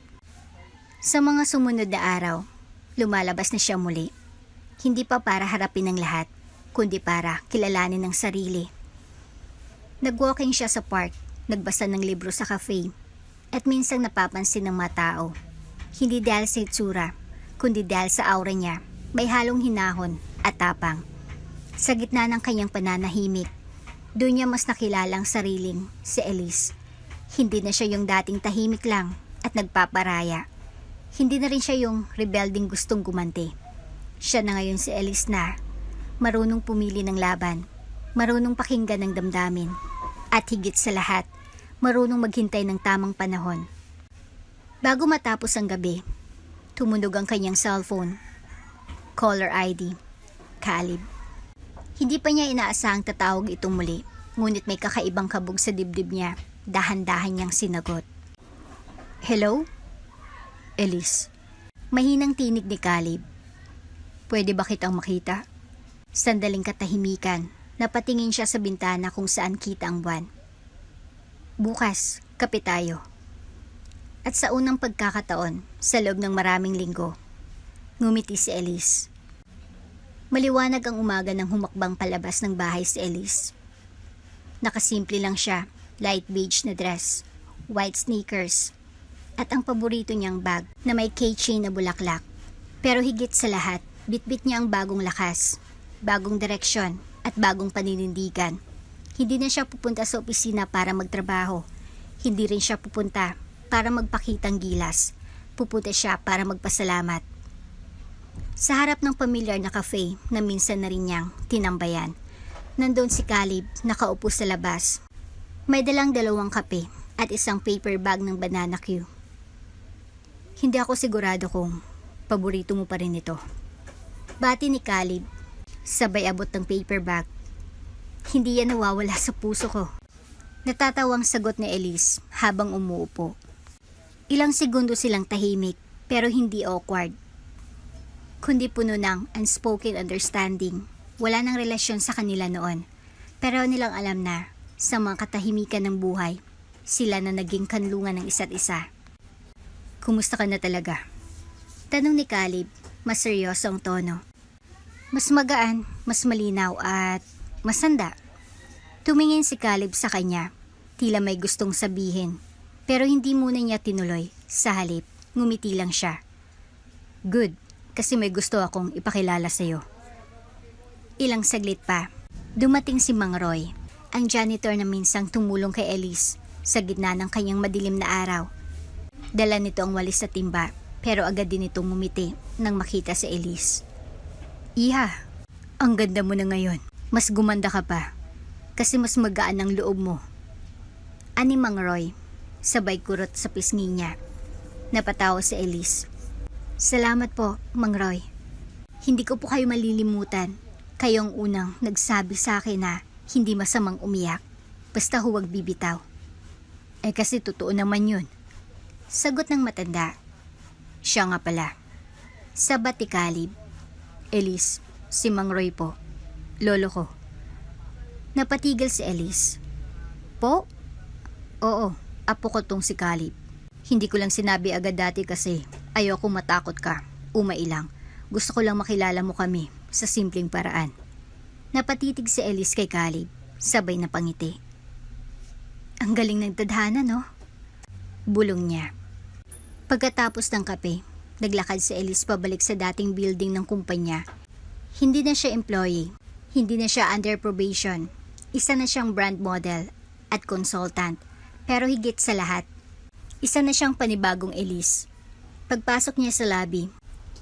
Speaker 1: Sa mga sumunod na araw, lumalabas na siya muli. Hindi pa para harapin ang lahat, kundi para kilalanin ang sarili. Nag-walking siya sa park, nagbasa ng libro sa cafe, at minsang napapansin ng mga tao. Hindi dahil sa itsura, kundi dahil sa aura niya, may halong hinahon at tapang. Sa gitna ng kanyang pananahimik, doon niya mas nakilala ang sariling si Elise. Hindi na siya yung dating tahimik lang at nagpaparaya. Hindi na rin siya yung rebelding gustong gumanti. Siya na ngayon si Elise na marunong pumili ng laban, marunong pakinggan ng damdamin, at higit sa lahat, marunong maghintay ng tamang panahon. Bago matapos ang gabi, tumunog ang kanyang cellphone. Caller ID, Caleb. Hindi pa niya inaasahang tatawag itong muli, ngunit may kakaibang kabog sa dibdib niya. Dahan-dahan niyang sinagot. Hello? Elise. Mahinang tinig ni Caleb. Pwede ba kitang makita? Sandaling katahimikan, napatingin siya sa bintana kung saan kita ang buwan. Bukas, kape tayo. At sa unang pagkakataon, sa loob ng maraming linggo, ngumiti si Elise. Maliwanag ang umaga nang humakbang palabas ng bahay si Elise. Nakasimple lang siya, light beige na dress, white sneakers, at ang paborito niyang bag na may keychain na bulaklak. Pero higit sa lahat, bitbit niya ang bagong lakas, bagong direksyon, at bagong paninindigan. Hindi na siya pupunta sa opisina para magtrabaho. Hindi rin siya pupunta para magpakitang gilas. Pupunta siya para magpasalamat. Sa harap ng pamilyar na cafe na minsan na rin niyang tinambayan, nandun si Caleb nakaupo sa labas. May dalang 2 kape at isang paper bag ng banana Q. Hindi ako sigurado kung paborito mo pa rin ito. Bati ni Caleb, sabay abot ng paper bag. Hindi yan nawawala sa puso ko. Natatawang sagot ni Elise habang umuupo. Ilang segundo silang tahimik pero hindi awkward, kundi puno ng unspoken understanding. Wala nang relasyon sa kanila noon, pero nilang alam na sa mga katahimikan ng buhay, sila na naging kanlungan ng isa't isa. Kumusta ka na talaga? Tanong ni Caleb, mas seryoso ang tono. Mas magaan, mas malinaw at masanda. Tumingin si Caleb sa kanya, tila may gustong sabihin, pero hindi muna niya tinuloy. Sa halip, ngumiti lang siya. Good, kasi may gusto akong ipakilala sa'yo. Ilang saglit pa, dumating si Mang Roy, ang janitor na minsang tumulong kay Elise sa gitna ng kanyang madilim na araw. Dala nito ang walis sa timba, pero agad din itong ngumiti nang makita si Elise. Iha, ang ganda mo na ngayon. Mas gumanda ka pa, kasi mas magaan ang loob mo. Ani Mang Roy, sabay kurot sa pisngi niya. Napatawa si Elise. Salamat po, Mang Roy. Hindi ko po kayo malilimutan. Kayong unang nagsabi sa akin na hindi masamang umiyak. Basta huwag bibitaw. Eh kasi totoo naman yun. Sagot ng matanda. Siya nga pala. Sabat ni Caleb. Elise, si Mang Roy po. Lolo ko. Napatigil si Elise. Po? Oo, apo ko tong si Caleb. Hindi ko lang sinabi agad dati kasi ayoko matakot ka. Umailang. Gusto ko lang makilala mo kami sa simpleng paraan. Napatitig si Elise kay Caleb, sabay na pangiti. Ang galing ng tadhana, no? Bulong niya. Pagkatapos ng kape, naglakad si Elise pabalik sa dating building ng kumpanya. Hindi na siya employee, hindi na siya under probation. Isa na siyang brand model at consultant. Pero higit sa lahat, isa na siyang panibagong Elise. Pagpasok niya sa lobby,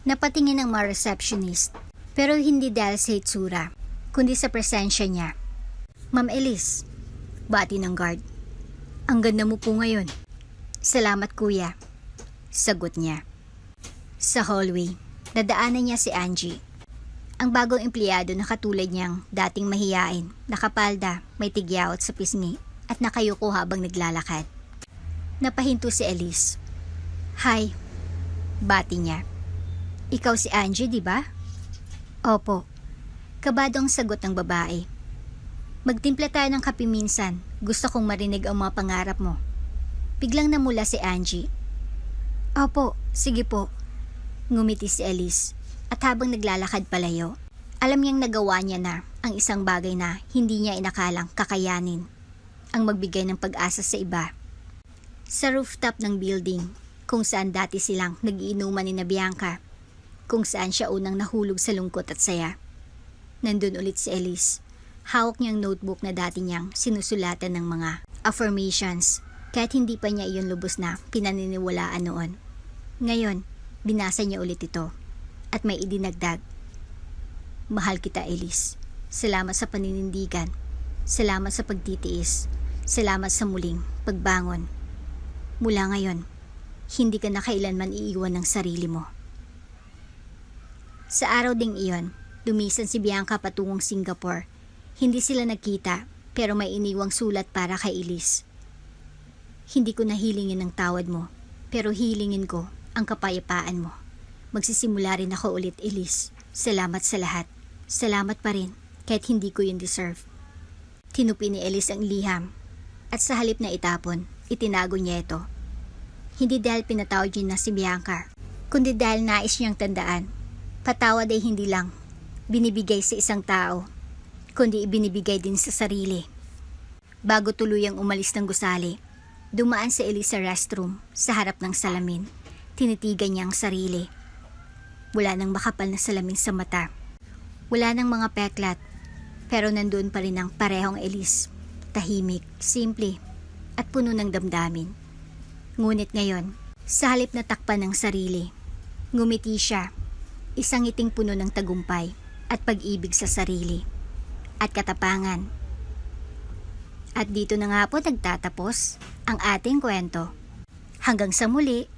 Speaker 1: napatingin ng mga receptionist. Pero hindi dahil sa hitsura, kundi sa presensya niya. Ma'am Elise, bati ng guard. Ang ganda mo po ngayon. Salamat kuya, sagot niya. Sa hallway, nadaanan niya si Angie. Ang bagong empleyado na katulad niyang dating mahiyain, nakapalda, may tigyawat sa pisngi at nakayuko habang naglalakad. Napahinto si Elise. Hi, bati niya. Ikaw si Angie, di ba? Opo, kabadong sagot ng babae. Magtimpla tayo ng kape minsan, gusto kong marinig ang mga pangarap mo. Biglang namula si Angie. Opo, sige po. Ngumiti si Elise at habang naglalakad palayo, alam niyang nagawa niya na ang isang bagay na hindi niya inakalang kakayanin, ang magbigay ng pag-asa sa iba. Sa rooftop ng building, kung saan dati silang nagiinuman ni Bianca, kung saan siya unang nahulog sa lungkot at saya. Nandun ulit si Elise, hawak niyang notebook na dati niyang sinusulatan ng mga affirmations, kahit hindi pa niya iyon lubos na pinaniniwalaan noon. Ngayon, binasa niya ulit ito at may idinagdag. Mahal kita, Elise. Salamat sa paninindigan. Salamat sa pagtitiis. Salamat sa muling pagbangon. Mula ngayon, hindi ka na kailanman iiwan ng sarili mo. Sa araw ding iyon, lumisan si Bianca patungong Singapore. Hindi sila nagkita, pero may iniwang sulat para kay Elise. Hindi ko nahilingin ang tawad mo, pero hilingin ko ang kapayapaan mo. Magsisimula rin ako ulit, Elise. Salamat sa lahat. Salamat pa rin, kahit hindi ko yun deserve. Tinupi ni Elise ang liham, at sa halip na itapon, itinago niya ito. Hindi dahil pinatawad niya na si Bianca, kundi dahil nais niyang tandaan. Patawad ay hindi lang binibigay sa isang tao, kundi ibinibigay din sa sarili. Bago tuluyang umalis ng gusali, dumaan si Elise sa restroom sa harap ng salamin. Tinitigan niya ang sarili. Wala nang makapal na salamin sa mata. Wala nang mga peklat, pero nandoon pa rin ang parehong Elise. Tahimik, simple, at puno ng damdamin. Ngunit ngayon, sa halip na takpan ng sarili, ngumiti siya, isang ngiting puno ng tagumpay at pag-ibig sa sarili at katapangan. At dito na nga po nagtatapos ang ating kwento. Hanggang sa muli!